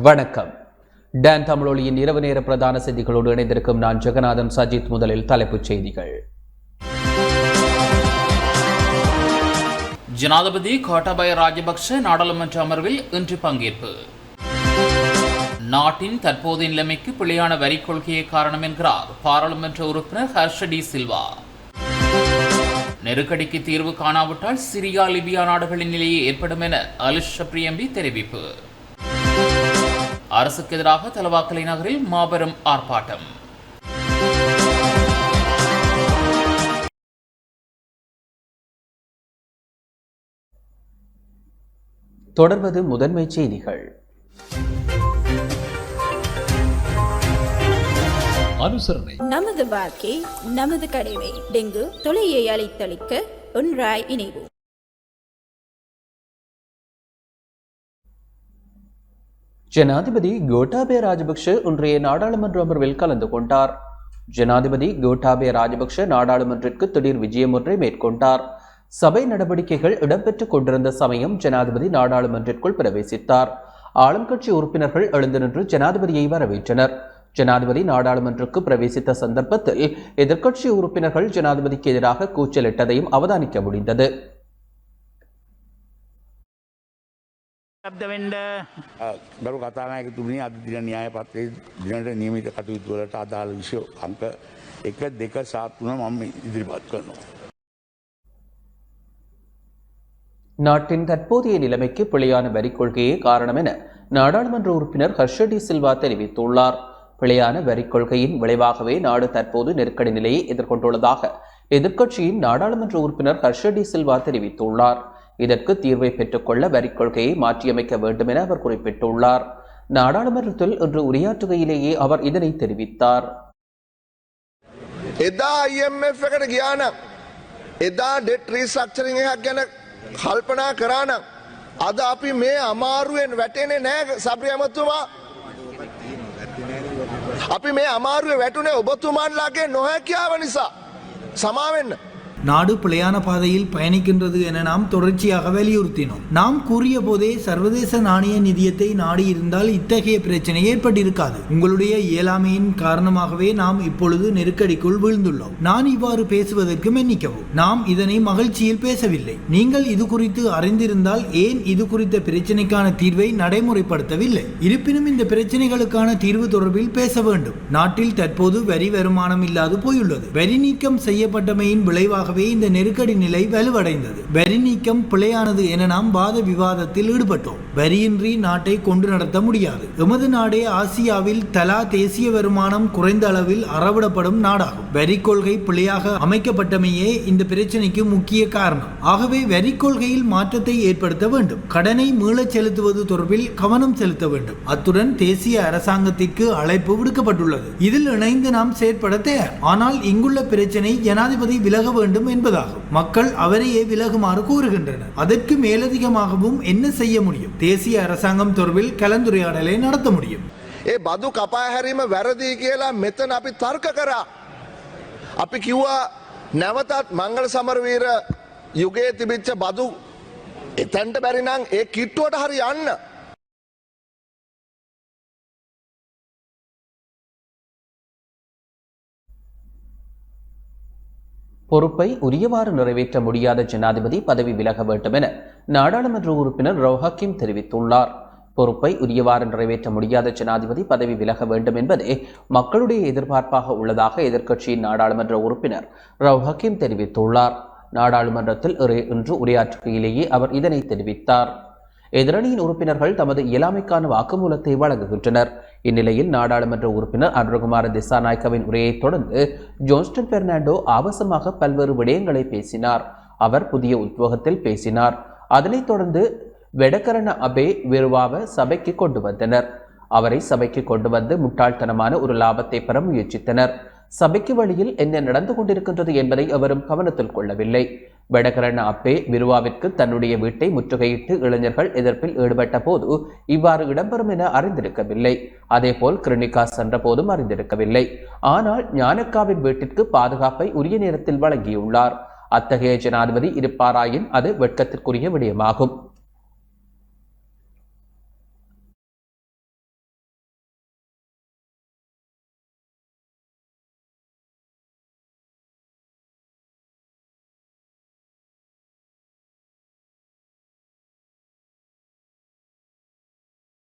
வணக்கம். டான் தமிழொலியின் இரவு நேர பிரதான செய்திகளோடு இணைந்திருக்கும் நான் ஜெகநாதன் சஜித். முதலில் தலைப்புச் செய்திகள். ஜனாதிபதி கோட்டாபய ராஜபக்ஷ நாடாளுமன்ற அமர்வில் இன்று பங்கேற்பு. நாட்டின் தற்போதைய நிலைமைக்கு பிழையான வரி கொள்கையே காரணம் என்கிறார் பாராளுமன்ற உறுப்பினர் ஹர்ஷ டி சில்வா. நெருக்கடிக்கு தீர்வு காணாவிட்டால் சிரியா லிபியா நாடுகளின் நிலையே ஏற்படும் என அலிஷ் ஷப்ரி எம்பி தெரிவிப்பு. அரசுக்கு எதிராக தலவாக்கலை நகரில் மாபெரும் ஆர்ப்பாட்டம். தொடர்வது முதன்மை செய்திகள். அனுசரணை. நமது வாழ்க்கை நமது கடமை. டெங்கு தொலையை அழித்தளிக்க ஒன்றாய் இணைவோம். ஜனாதிபதி கோட்டாபய ராஜபக்ஷ இன்றைய நாடாளுமன்ற அமர்வில் கலந்து கொண்டார். ஜனாதிபதி கோட்டாபய ராஜபக்ஷ நாடாளுமன்றத்திற்கு திடீர் விஜயம் ஒன்றை மேற்கொண்டார். சபை நடவடிக்கைகள் இடம்பெற்றுக் கொண்டிருந்த சமயம் ஜனாதிபதி நாடாளுமன்றத்திற்குள் பிரவேசித்தார். ஆளும் கட்சி உறுப்பினர்கள் எழுந்து நின்று ஜனாதிபதியை வரவேற்றனர். ஜனாதிபதி நாடாளுமன்றக்கு பிரவேசித்த சந்தர்ப்பத்தில் எதிர்க்கட்சி உறுப்பினர்கள் ஜனாதிபதிக்கு எதிராக கூச்சலிட்டதையும் அவதானிக்க முடிந்தது. ගරු කතානායකතුමනි, අද දින න්‍යාය පත්‍රයේ දිනට නියමිත කටයුතු වලට අදාළ විෂය අංක 1, 2, 3 මම ඉදිරිපත් කරනවා. நாட்டின் தற்போதைய நிலைமைக்கு பிழையான வரி கொள்கையே காரணம் என நாடாளுமன்ற உறுப்பினர் ஹர்ஷ டி சில்வா தெரிவித்துள்ளார். பிழையான வரி கொள்கையின் விளைவாகவே நாடு தற்போது நெருக்கடி நிலையை எதிர்கொண்டுள்ளதாக எதிர்க்கட்சியின் நாடாளுமன்ற உறுப்பினர் ஹர்ஷ டி சில்வா தெரிவித்துள்ளார். இதற்கு தீர்வை பெற்றுக்கொள்ள வரி கொள்கையை மாற்றியமைக்க வேண்டும் என அவர் குறிப்பிட்டுள்ளார். நாடாளுமன்றத்தில் இன்று உரையாற்றுகையிலேயே அவர் இதனை தெரிவித்தார். එදා IMF එකට ගියා නම්, එදා ඩෙට් රීස්ට්‍රක්චරින් එකක් ගැන කල්පනා කරා නම්, අද අපි මේ අමාරුවෙන් වැටෙන්නේ නැහැ සබ්‍රි ඇමතුමා. අපි මේ අමාරුවේ වැටුනේ ඔබතුමාන්ලාගේ නොහැකියාව නිසා. සමා වෙන්න. நாடு பிழையான பாதையில் பயணிக்கின்றது என நாம் தொடர்ச்சியாக வலியுறுத்தினோம். நாம் கூறிய போதே சர்வதேச நாணய நிதியத்தை நாடி இருந்தால் இத்தகைய பிரச்சனை ஏற்பட்டிருக்காது. உங்களுடைய இயலாமையின் காரணமாகவே நாம் இப்பொழுது நெருக்கடிக்குள் வீழ்ந்துள்ளோம். நான் இவ்வாறு பேசுவதற்கு மன்னிக்கவும். நாம் இதனை மகிழ்ச்சியில் பேசவில்லை. நீங்கள் இது குறித்து அறிந்திருந்தால் ஏன் இது குறித்த பிரச்சனைக்கான தீர்வை நடைமுறைப்படுத்தவில்லை? இருப்பினும் இந்த பிரச்சனைகளுக்கான தீர்வு தொடர்பில் பேச வேண்டும். நாட்டில் தற்போது வரி வருமானம் இல்லாது போயுள்ளது. வரி நீக்கம் செய்யப்பட்டமையின் விளைவாக இந்த நெருக்கடி நிலை வலுவடைந்தது. வரி நீக்கம் பிழையானது என நாம் வாத விவாதத்தில் ஈடுபட்டோம். வரியின்றி நாட்டை கொண்டு நடத்த முடியாது. எமது நாடே ஆசியாவில் தலா தேசிய வருமானம் குறைந்த அளவில் அறவிடப்படும் நாடாகும். வரி கொள்கை பிழையாக அமைக்கப்பட்டமையே இந்த பிரச்சனைக்கு முக்கிய காரணம். ஆகவே வரி கொள்கையில் மாற்றத்தை ஏற்படுத்த வேண்டும். கடனை மீளச் செலுத்துவது தொடர்பில் கவனம் செலுத்த வேண்டும். அத்துடன் தேசிய அரசாங்கத்திற்கு அழைப்பு விடுக்கப்பட்டுள்ளது. இதில் இணைந்து நாம் செயற்பட தயார். ஆனால் இங்குள்ள பிரச்சனை ஜனாதிபதி விலக வேண்டும் என்பதாகும். மக்கள் அவரையே விலகுமாறு கூறுகின்றனர். அதற்கு மேலதிகமாகவும் என்ன செய்ய முடியும்? தேசிய அரசாங்கம் தொடர்பில் கலந்துரையாடலை நடத்த முடியும். ඒ බදු කපා හැරීම වැරදි කියලා මෙතන අපි තර්ක කරා. අපි කිව්වා නැවතත් මංගල සමරවීර යුගයේ තිබිච්ච බදු එතනට බැරි නම් ඒ කිට්ටුවට හරි යන්න. பொறுப்பை உரியவாறு நிறைவேற்ற முடியாத ஜனாதிபதி பதவி விலக வேண்டும் என நாடாளுமன்ற உறுப்பினர் ரவுஹக்கீம் தெரிவித்துள்ளார். பொறுப்பை உரியவாறு நிறைவேற்ற முடியாத ஜனாதிபதி பதவி விலக வேண்டும் என்பதே மக்களுடைய எதிர்பார்ப்பாக உள்ளதாக எதிர்க்கட்சியின் நாடாளுமன்ற உறுப்பினர் ரவுஹக்கீம் தெரிவித்துள்ளார். நாடாளுமன்றத்தில் இன்று உரையாற்றுகையிலேயே அவர் இதனை தெரிவித்தார். எதிரணியின் உறுப்பினர்கள் தமது இயலாமைக்கான வாக்குமூலத்தை வழங்குகின்றனர். இந்நிலையில் நாடாளுமன்ற உறுப்பினர் அனுரகுமார திசாநாயக்கவின் உரையை தொடர்ந்து ஜோன்ஸ்டன் பெர்னாண்டோ ஆபாசமாக பல்வேறு விடயங்களை பேசினார். அவர் புதிய உத்வேகத்தில் பேசினார். அதனைத் தொடர்ந்து வெடக்கரண அபே விருவாவ சபைக்கு கொண்டு வந்தனர். அவரை சபைக்கு கொண்டு வந்து முட்டாள்தனமான ஒரு லாபத்தை பெற முயற்சித்தனர். சபைக்கு வழியில் என்ன நடந்து கொண்டிருக்கின்றது என்பதை அவரும் கவனத்தில் கொள்ளவில்லை. வெடகரண அப்பே விருவாவிற்கு தன்னுடைய வீட்டை முற்றுகையிட்டு இளைஞர்கள் எதிர்ப்பில் ஈடுபட்ட போது இவ்வாறு இடம்பெறும் என அறிந்திருக்கவில்லை. அதேபோல் கிருணிகா சென்ற போதும் அறிந்திருக்கவில்லை. ஆனால் ஞானக்காவின் வீட்டிற்கு பாதுகாப்பை உரிய நேரத்தில் வழங்கியுள்ளார். அத்தகைய ஜனாதிபதி இருப்பாராயின் அது வெட்கத்திற்குரிய விடயமாகும்.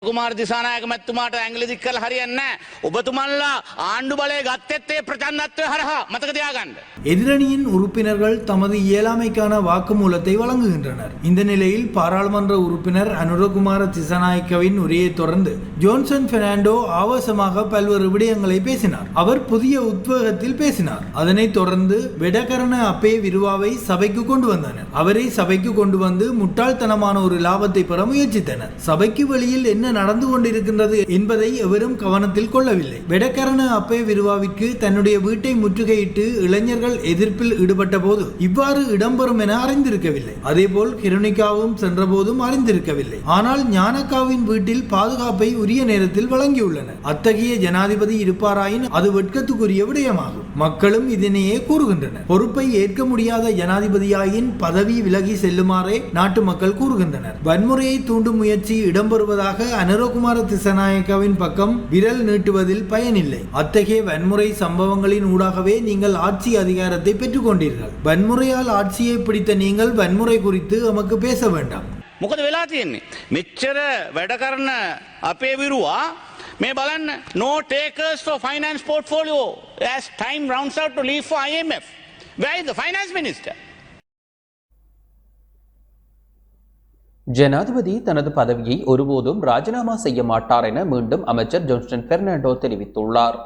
කුමාර දිසානායක මැතිතුමාට ඇඟිලි දික් කරලා හරියන්නේ නැහැ. ඔබතුමන්ලා ආණ්ඩු බලය ගත්තෙත් ඒ ප්‍රචණ්ඩත්වය හරහා මතක තියාගන්න. எதிரணியின் உறுப்பினர்கள் தமது இயலாமைக்கான வாக்குமூலத்தை வழங்குகின்றனர். இந்த நிலையில் பாராளுமன்ற உறுப்பினர் அனுரகுமார திசாநாயக்கவின் உரையை தொடர்ந்து ஜோன்சன் பெர்னாண்டோ ஆவேசமாக பல்வேறு விடயங்களை பேசினார். அவர் புதிய உத்வேகத்தில் பேசினார். அதனைத் தொடர்ந்து வெடகரண அப்பே விருவாவை சபைக்கு கொண்டு வந்தனர். அவரை சபைக்கு கொண்டு வந்து முட்டாள்தனமான ஒரு லாபத்தை பெற முயற்சித்தனர். சபைக்கு வெளியில் என்ன நடந்து கொண்டிருக்கின்றது என்பதை எவரும் கவனத்தில் கொள்ளவில்லை. வெடகரண அப்பே விருவாவிற்கு தன்னுடைய வீட்டை முற்றுகையிட்டு இளைஞர்கள் எதிர்ப்பில் ஈடுபட்ட போது இவ்வாறு இடம்பெறும் என அறிந்திருக்கவில்லை. அதேபோல் கிருணிகாவும் சென்ற போதும் அறிந்திருக்கவில்லை. ஆனால் ஞானக்காவின் வீட்டில் பாதுகாப்பை உரிய நேரத்தில் வழங்கியுள்ளனர். அத்தகைய ஜனாதிபதி இருப்பாராயின் அது வெட்கத்துக்குரிய விடயமாகும். மக்களும் இதனையே கூறுகின்றனர். பொறுப்பை ஏற்க முடியாத ஜனாதிபதியாயின் பதவி விலகி செல்லுமாறே நாட்டு மக்கள் கூறுகின்றனர். வன்முறையை தூண்டும் முயற்சி இடம்பெறுவதாக அனுரகுமார திசாநாயக்கவின் பக்கம் விரல் நீட்டுவதில் பயனில்லை. அத்தகைய வன்முறை சம்பவங்களின் ஊடாகவே நீங்கள் ஆட்சி அதிகாரத்தை பெற்றுக் கொண்டீர்கள். வன்முறையால் ஆட்சியை பிடித்த நீங்கள் வன்முறை குறித்து நமக்கு பேச வேண்டாம். මොකද වෙලා තියෙන්නේ? මෙච්චර වැඩ කරන අපේ විරුවා මේ බලන්න no takers for finance portfolio as time rounds out to leave for IMF. Where is the finance minister? ஜனாதிபதி தனது பதவியை ஒருபோதும் ராஜினாமா செய்ய மாட்டார் என மீண்டும் அமைச்சர் ஜோன்சன் பெர்னாண்டோ தெரிவித்துள்ளார்.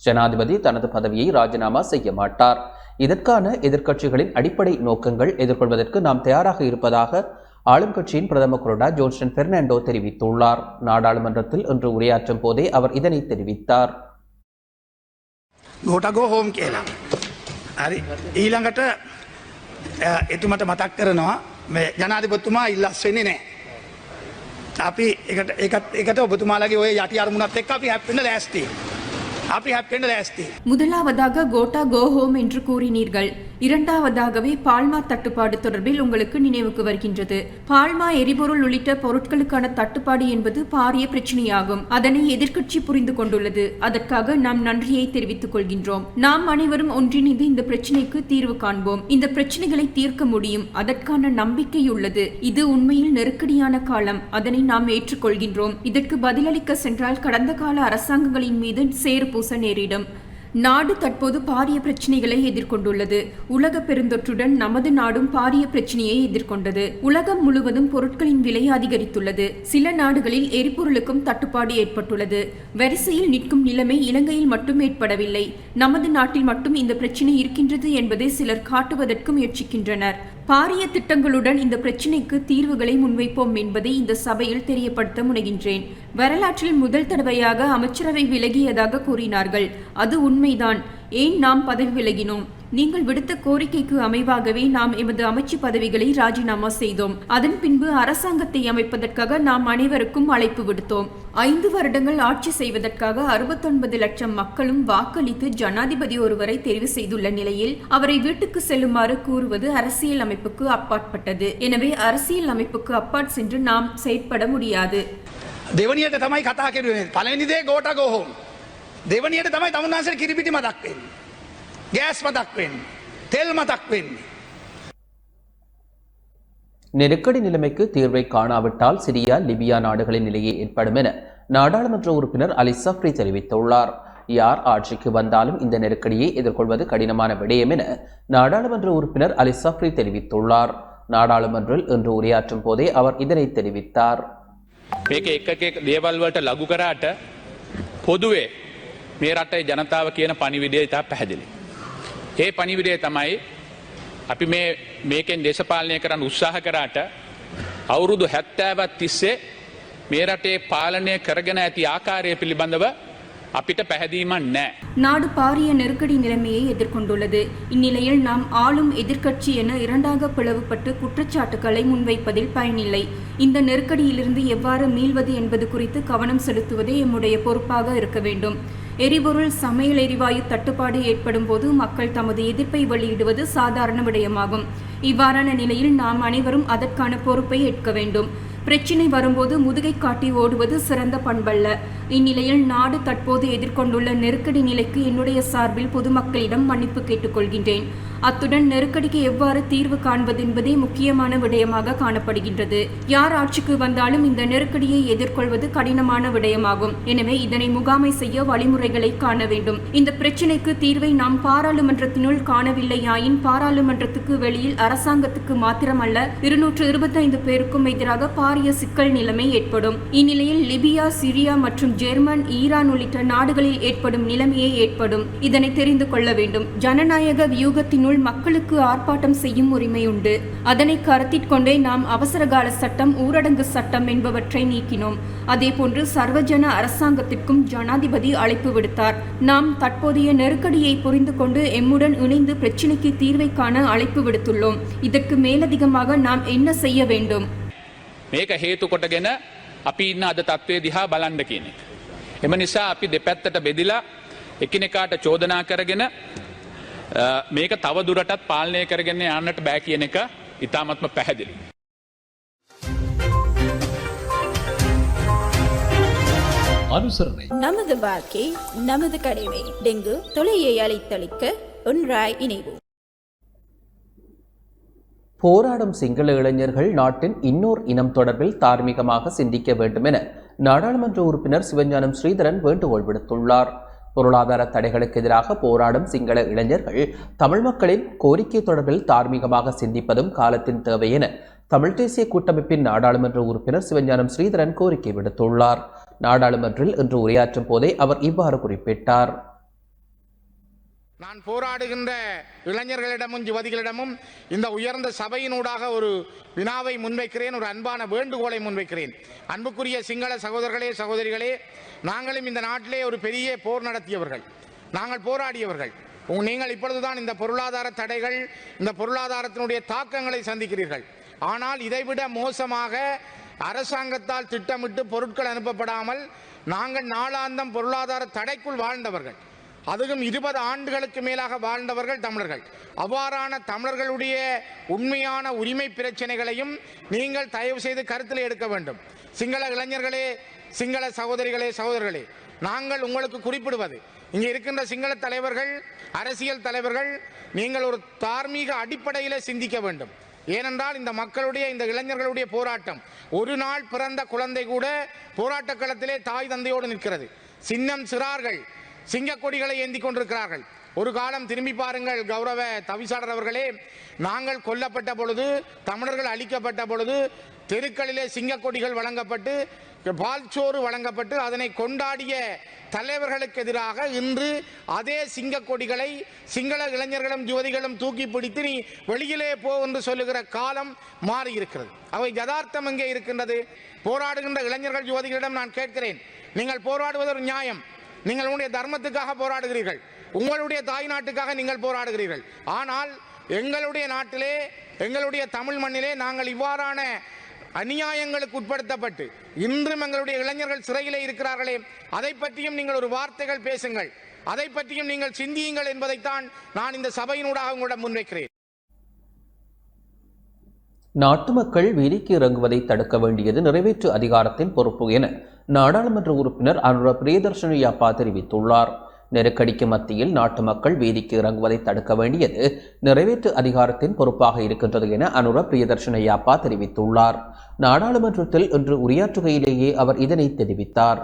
ஜனாதிபதி தனது பதவியை ராஜினாமா செய்ய மாட்டார். இதற்கான எதிர்க்கட்சிகளின் அடிப்படை நோக்கங்கள் எதிர்கொள்வதற்கு நாம் தயாராக இருப்பதாக ஆளும் கட்சியின் பிரதம கொறடா ஜோன்சன் பெர்னாண்டோ தெரிவித்துள்ளார். நாடாளுமன்றத்தில் இன்று உரையாற்றும் போதே அவர் இதனை தெரிவித்தார். ගෝටගෝ හෝම් කියලා. හරි ඊළඟට එතුමට මතක් කරනවා මේ ජනාධිපතිතුමා ඉල්ලස් වෙන්නේ නැහැ. අපි ඒකට ඔබතුමාලගේ ඔය යටි අරමුණත් එක්ක අපි හැප්පෙන්න ලෑස්තියි. முதலாவதாக கோட்டா கோ ஹோம் என்று கூறினீர்கள். இரண்டாவதாகவே பால்மா தட்டுப்பாடு தொடர்பில் உங்களுக்கு நினைவுக்கு வருகின்றது. பால்மா எரிபொருள் உள்ளிட்ட பொருட்களுக்கான தட்டுப்பாடு என்பது பாரிய பிரச்சனையாகும். அதனை எதிர்க்கட்சி புரிந்து கொண்டுள்ளது. அதற்காக நாம் நன்றியை தெரிவித்துக் கொள்கின்றோம். நாம் அனைவரும் ஒன்றிணைந்து இந்த பிரச்சனைக்கு தீர்வு காண்போம். இந்த பிரச்சனைகளை தீர்க்க முடியும். அதற்கான நம்பிக்கை உள்ளது. இது உண்மையில் நெருக்கடியான காலம். அதனை நாம் ஏற்றுக்கொள்கின்றோம். இதற்கு பதிலளிக்க சென்றால் கடந்த கால அரசாங்கங்களின் மீது சேறு பூச நேரிடும். நாடு தற்போது பாரிய பிரச்சனைகளை எதிர்கொண்டுள்ளது. உலக பெருந்தொற்றுடன் நமது நாடும் பாரிய பிரச்சனையை எதிர்கொண்டது. உலகம் முழுவதும் பொருட்களின் விலை அதிகரித்துள்ளது. சில நாடுகளில் எரிபொருளுக்கும் தட்டுப்பாடு ஏற்பட்டுள்ளது. வரிசையில் நிற்கும் நிலைமை இலங்கையில் மட்டும் ஏற்படவில்லை. நமது நாட்டில் மட்டும் இந்த பிரச்சனை இருக்கின்றது என்பதை சிலர் காட்டுவதற்கு முயற்சிக்கின்றனர். பாரிய திட்டங்களுடன் இந்த பிரச்சினைக்கு தீர்வுகளை முன்வைப்போம் என்பதை இந்த சபையில் தெரியப்படுத்த முனைகின்றேன். வரலாற்றில் முதல் தடவையாக அமைச்சரவை விலகியதாக கூறினார்கள். அது உண்மைதான். ஏன் நாம் பதவி விலகினோம்? நீங்கள் விடுத்த கோரிக்கைக்கு அமைவாகவே நாம் எமது அமைச்சு பதவிகளை ராஜினாமா செய்தோம். அதன் பின்பு அரசாங்கத்தை அமைப்பதற்காக நாம் அனைவருக்கும் அழைப்பு விடுத்தோம். 5 வருடங்கள் ஆட்சி செய்வதற்காக 69 லட்சம் மக்களும் வாக்களித்து ஜனாதிபதி ஒருவரை தெரிவு செய்துள்ள நிலையில் அவரை வீட்டுக்கு செல்லுமாறு கூறுவது அரசியல் அமைப்புக்கு அப்பாற்பட்டது. எனவே அரசியல் அமைப்புக்கு அப்பாற் சென்று நாம் செயற்பட முடியாது. දෙවනියට තමයි කතා කෙරුවේ. පළවෙනි දේ ගෝටගෝ හෝම්. දෙවනියට තමයි තමුන්නාන්සේට කිරිපිටි මතක් වෙන්නේ. ගෑස් මතක් වෙන්නේ. තෙල් මතක් වෙන්නේ. நெருக்கடி நிலைமைக்கு தீர்வை காணாவிட்டால் சிரியா லிபியா நாடுகளின் நிலையே ஏற்படும் என நாடாளுமன்ற உறுப்பினர் அலி சஃப்ரி தெரிவித்துள்ளார். யார் ஆட்சிக்கு வந்தாலும் இந்த நெருக்கடியை எதிர்கொள்வது கடினமான விடயம் என நாடாளுமன்ற உறுப்பினர் அலி சஃப்ரி தெரிவித்துள்ளார். நாடாளுமன்றில் இன்று உரையாற்றும் போதே அவர் இதனை தெரிவித்தார். මේක එක දේවල් වලට ලඝු කරාට පොදුවේ මේ රටේ ජනතාව කියන පණිවිඩය ඉතා පැහැදිලි. ඒ පණිවිඩය තමයි අපි මේකෙන් දේශපාලනය කරන්න උත්සාහ කරාට අවුරුදු 70ක් තිස්සේ මේ රටේ පාලනය කරගෙන ඇති ආකාරය පිළිබඳව අපිට පැහැදීමක් නැහැ. நாடு பாரிய நெருக்கடி நிலைமையை எதிர்கொண்டுள்ளது. இந்நிலையில் நாம் ஆளும் எதிர்க்கட்சி என இரண்டாக பிளவுபட்டு குற்றச்சாட்டுகளை முன்வைப்பதில் பயனில்லை. இந்த நெருக்கடியிலிருந்து எவ்வாறு மீள்வது என்பது குறித்து கவனம் செலுத்துவதே எம்முடைய பொறுப்பாக இருக்க வேண்டும். எரிபொருள் சமையல் எரிவாயு தட்டுப்பாடு ஏற்படும் போது மக்கள் தமது எதிர்ப்பை வெளியிடுவது சாதாரண விடயமாகும். இவ்வாறான நிலையில் நாம் அனைவரும் அதற்கான பொறுப்பை ஏற்க வேண்டும். பிரச்சினை வரும்போது முதுகை காட்டி ஓடுவது சிறந்த பண்பல்ல. இந்நிலையில் நாடு தற்போது எதிர்கொண்டுள்ள நெருக்கடி நிலைக்கு என்னுடைய சார்பில் பொதுமக்களிடம் மன்னிப்பு கேட்டுக்கொள்கின்றேன். அத்துடன் நெருக்கடிக்கு எவ்வாறு தீர்வு காண்பது என்பதே முக்கியமான விடயமாக காணப்படுகின்றது. யார் ஆட்சிக்கு வந்தாலும் இந்த நெருக்கடியை எதிர்கொள்வது கடினமான விடயமாகும். எனவே இதனை முகாமை செய்ய வழிமுறைகளை காண வேண்டும். இந்த பிரச்சினைக்கு தீர்வை நாம் பாராளுமன்றத்தினுள் காணவில்லையாயின் பாராளுமன்றத்துக்கு வெளியில் அரசாங்கத்துக்கு மாத்திரமல்ல 225 பேருக்கும் எதிராக பாரிய சிக்கல் நிலைமை ஏற்படும். இந்நிலையில் லிபியா, சிரியா மற்றும் ஜெர்மன், ஈரான் உள்ளிட்ட நாடுகளில் ஏற்படும் நிலைமையே ஏற்படும். இதனை தெரிந்து கொள்ள வேண்டும். ஜனநாயக வியூகத்தினுள் மக்களுக்கு ஆர்ப்பாட்டம் செய்யும் உரிமை உண்டு. அதனை கருத்தில் கொண்டே நாம் அவசரகால சட்டம், ஊரடங்கு சட்டம் என்பவற்றை நீக்கினோம். அதேபோன்று சர்வஜன அரசாங்கத்திற்கும் ஜனாதிபதி அழைப்பு விடுத்தார். நாம் தற்போதைய நெருக்கடியை புரிந்து கொண்டு எம்முடன் இணைந்து பிரச்சினைக்கு தீர்வை காண அழைப்பு விடுத்துள்ளோம். இதற்கு மேலதிகமாக நாம் என்ன செய்ய வேண்டும்? මේක හේතු කොටගෙන අපි ඉන්න අද තත්ත්වය දිහා බලන්න කියන එක. එම නිසා අපි දෙපැත්තට බෙදිලා එකිනෙකාට චෝදනා කරගෙන මේක තව දුරටත් පාලනය කරගෙන යන්නට බෑ කියන එක ඉතාමත්ම පැහැදිලි. அனுசரணை. நமது வாழ்க்கை நமது கடமை. டெங்கு தொலையை அழைத்தளிக்க ஒன்றாய் இணைவோம். போராடும் சிங்கள இளைஞர்கள் நாட்டின் இன்னோர் இனம் தொடர்பில் தார்மீகமாக சிந்திக்க வேண்டும் என நாடாளுமன்ற உறுப்பினர் சிவஞானம் ஸ்ரீதரன் வேண்டுகோள் விடுத்துள்ளார். பொருளாதார தடைகளுக்கு எதிராக போராடும் சிங்கள இளைஞர்கள் தமிழ் மக்களின் கோரிக்கை தொடர்பில் தார்மீகமாக சிந்திப்பதும் காலத்தின் தேவை என தமிழ் தேசிய கூட்டமைப்பின் நாடாளுமன்ற உறுப்பினர் சிவஞானம் ஸ்ரீதரன் கோரிக்கை விடுத்துள்ளார். நாடாளுமன்றில் இன்று உரையாற்றும் போதே அவர் இவ்வாறு குறிப்பிட்டார். நான் போராடுகின்ற இளைஞர்களிடமும் யுவதிகளிடமும் இந்த உயர்ந்த சபையினூடாக ஒரு வினாவை முன்வைக்கிறேன், ஒரு அன்பான வேண்டுகோளை முன்வைக்கிறேன். அன்புக்குரிய சிங்கள சகோதரர்களே, சகோதரிகளே, நாங்களும் இந்த நாட்டிலே ஒரு பெரிய போர் நடத்தியவர்கள், நாங்கள் போராடியவர்கள். நீங்கள் இப்பொழுதுதான் இந்த பொருளாதார தடைகள், இந்த பொருளாதாரத்தினுடைய தாக்கங்களை சந்திக்கிறீர்கள். ஆனால் இதைவிட மோசமாக அரசாங்கத்தால் திட்டமிட்டு பொருட்கள் அனுப்பப்படாமல் நாங்கள் நாளாந்தம் பொருளாதார தடைக்குள் வாழ்ந்தவர்கள். அதுவும் 20 ஆண்டுகளுக்கு மேலாக வாழ்ந்தவர்கள் தமிழர்கள். அவ்வாறான தமிழர்களுடைய உண்மையான உரிமை பிரச்சனைகளையும் நீங்கள் தயவு செய்து கருத்தில் எடுக்க வேண்டும். சிங்கள இளைஞர்களே, சிங்கள சகோதரிகளே, சகோதரர்களே, நாங்கள் உங்களுக்கு குறிப்பிடுவது, இங்கே இருக்கின்ற சிங்கள தலைவர்கள், அரசியல் தலைவர்கள், நீங்கள் ஒரு தார்மீக அடிப்படையிலே சிந்திக்க வேண்டும். ஏனென்றால் இந்த மக்களுடைய, இந்த இளைஞர்களுடைய போராட்டம், ஒரு நாள் பிறந்த குழந்தை கூட போராட்ட களத்திலே தாய் தந்தையோடு நிற்கிறது. சின்னம் சிறார்கள் சிங்கக்கொடிகளை ஏந்தி கொண்டிருக்கிறார்கள். ஒரு காலம் திரும்பி பாருங்கள் கௌரவ தவிசாளர் அவர்களே, நாங்கள் கொல்லப்பட்ட பொழுது, தமிழர்கள் அழிக்கப்பட்ட பொழுது தெருக்களிலே சிங்கக்கொடிகள் வழங்கப்பட்டு, பால்சோறு வழங்கப்பட்டு அதனை கொண்டாடிய தலைவர்களுக்கு எதிராக இன்று அதே சிங்கக்கொடிகளை சிங்கள இளைஞர்களும் யுவதிகளும் தூக்கி பிடித்து நீ வெளியிலே போ என்று சொல்லுகிற காலம் மாறி இருக்கிறது. அவை யதார்த்தம் எங்கே இருக்கின்றது? போராடுகின்ற இளைஞர்கள் யுவதிகளிடம் நான் கேட்கிறேன், நீங்கள் போராடுவது ஒரு நியாயம், நீங்கள் உங்களுடைய தர்மத்துக்காக போராடுகிறீர்கள், உங்களுடைய தாய் நாட்டுக்காக நீங்கள் போராடுகிறீர்கள். ஆனால் எங்களுடைய நாட்டிலே, எங்களுடைய தமிழ் மண்ணிலே நாங்கள் இவ்வாறான அநியாயங்களுக்கு உட்படுத்தப்பட்டு இன்றும் எங்களுடைய இளைஞர்கள் சிறையிலே இருக்கிறார்களே, அதை பற்றியும் நீங்கள் ஒரு வார்த்தைகள் பேசுங்கள், அதை பற்றியும் நீங்கள் சிந்தியுங்கள் என்பதைத்தான் நான் இந்த சபையினூடாக உங்களிடம் முன்வைக்கிறேன். நாட்டு மக்கள் வீதிக்கு இறங்குவதை தடுக்க வேண்டியது நிறைவேற்று அதிகாரத்தின் பொறுப்பு என நாடாளுமன்ற உறுப்பினர் அனுர பிரியதர்ஷினி யாப்பா தெரிவித்துள்ளார். நெருக்கடிக்கு மத்தியில் நாட்டு மக்கள் வீதிக்கு இறங்குவதை தடுக்க வேண்டியது நிறைவேற்று அதிகாரத்தின் பொறுப்பாக இருக்கின்றது என அனுர பிரியதர்ஷினி யாப்பா தெரிவித்துள்ளார். நாடாளுமன்றத்தில் இன்று உரையாற்றுகையிலேயே அவர் இதனை தெரிவித்தார்.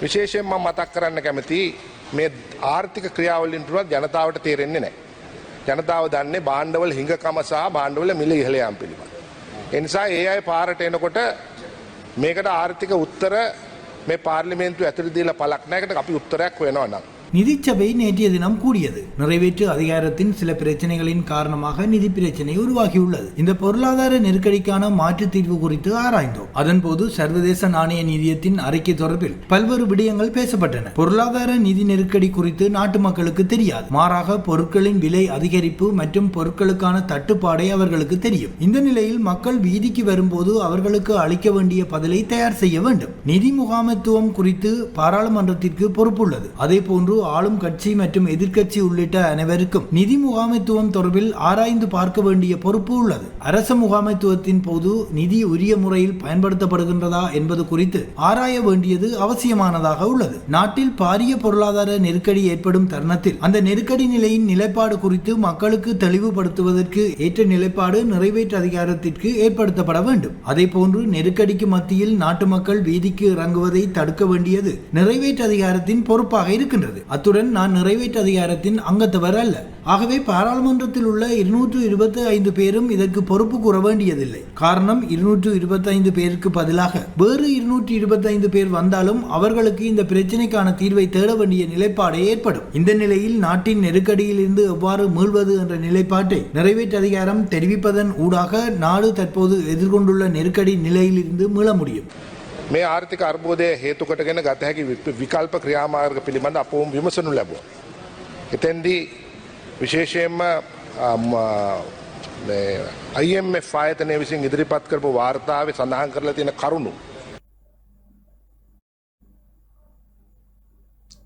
විශේෂයෙන්ම මතක් කරන්න කැමති මේ ආර්ථික ක්‍රියාවලින් තුනක් ජනතාවට තේරෙන්නේ නැහැ. ජනතාව දන්නේ භාණ්ඩවල හිඟකම සහ භාණ්ඩවල මිල ඉහළ යාම පිළිබඳ. ඒ නිසා ඒ අය පාරට එනකොට මේකට ආර්ථික උත්තර මේ පාර්ලිමේන්තුව ඇතුළේ දීලා පළක් නැහැ. ඒකට අපි උත්තරයක් හොයනවා නම් நிதிச்சபை நேற்றைய தினம் கூடியது. நிறைவேற்று அதிகாரத்தின் சில பிரச்சனைகளின் காரணமாக நிதி பிரச்சனை உருவாகியுள்ளது. இந்த பொருளாதார நெருக்கடிக்கான மாற்று தீர்வு குறித்து ஆராய்ந்தோம். அதன்போது சர்வதேச நாணய நிதியத்தின் அறிக்கை தொடர்பில் பல்வேறு விடயங்கள் பேசப்பட்டன. பொருளாதார நிதி நெருக்கடி குறித்து நாட்டு மக்களுக்கு தெரியாது. மாறாக பொருட்களின் விலை அதிகரிப்பு மற்றும் பொருட்களுக்கான தட்டுப்பாடை அவர்களுக்கு தெரியும். இந்த நிலையில் மக்கள் வீதிக்கு வரும்போது அவர்களுக்கு அளிக்க வேண்டிய பதிலை தயார் செய்ய வேண்டும். நிதி முகாமைத்துவம் குறித்து பாராளுமன்றத்திற்கு பொறுப்புள்ளது. அதே போன்று ஆளும் கட்சி மற்றும் எதிர்க்கட்சி உள்ளிட்ட அனைவருக்கும் நிதி முகாமைத்துவம் தொடர்பில் ஆராய்ந்து பார்க்க வேண்டிய பொறுப்பு உள்ளது. அரச முகாமைத்துவத்தின் போது நிதி உரிய முறையில் பயன்படுத்தப்படுகின்றதா என்பது குறித்து ஆராய வேண்டியது அவசியமானதாக உள்ளது. நாட்டில் பாரிய பொருளாதார நெருக்கடி ஏற்படும் தருணத்தில் அந்த நெருக்கடி நிலையின் நிலைப்பாடு குறித்து மக்களுக்கு தெளிவுபடுத்துவதற்கு ஏற்ற நிலைப்பாடு நிறைவேற்று அதிகாரத்திற்கு ஏற்படுத்தப்பட வேண்டும். அதே போன்று நெருக்கடிக்கு மத்தியில் நாட்டு மக்கள் வீதிக்கு இறங்குவதை தடுக்க வேண்டியது நிறைவேற்று அதிகாரத்தின் பொறுப்பாக இருக்கின்றது. அத்துடன் நான் நிறைவேற்று அதிகாரத்தின் அங்கத்தவர் அல்ல. ஆகவே பாராளுமன்றத்தில் உள்ள 225 பேரும் இதற்கு பொறுப்பு கூற வேண்டியதில்லை. காரணம் 225 பேருக்கு பதிலாக வேறு 225 பேர் வந்தாலும் அவர்களுக்கு இந்த பிரச்சனைக்கான தீர்வை தேட வேண்டிய நிலைப்பாடு ஏற்படும். இந்த நிலையில் நாட்டின் நெருக்கடியில் இருந்து எவ்வாறு மீள்வது என்ற நிலைப்பாட்டை நிறைவேற்று அதிகாரம் தெரிவிப்பதன் ஊடாக நாடு தற்போது எதிர்கொண்டுள்ள நெருக்கடி நிலையில் இருந்து மீள முடியும். මේ ආර්ථික අර්බුදය හේතු කොටගෙන ගත හැකි විකල්ප ක්‍රියාමාර්ග පිළිබඳ අපවම විමසනු ලැබුවා. එතෙන්දී විශේෂයෙන්ම IMF ආයතනය විසින් ඉදිරිපත් කරපු වාර්තාවේ සඳහන් කරලා තියෙන කරුණු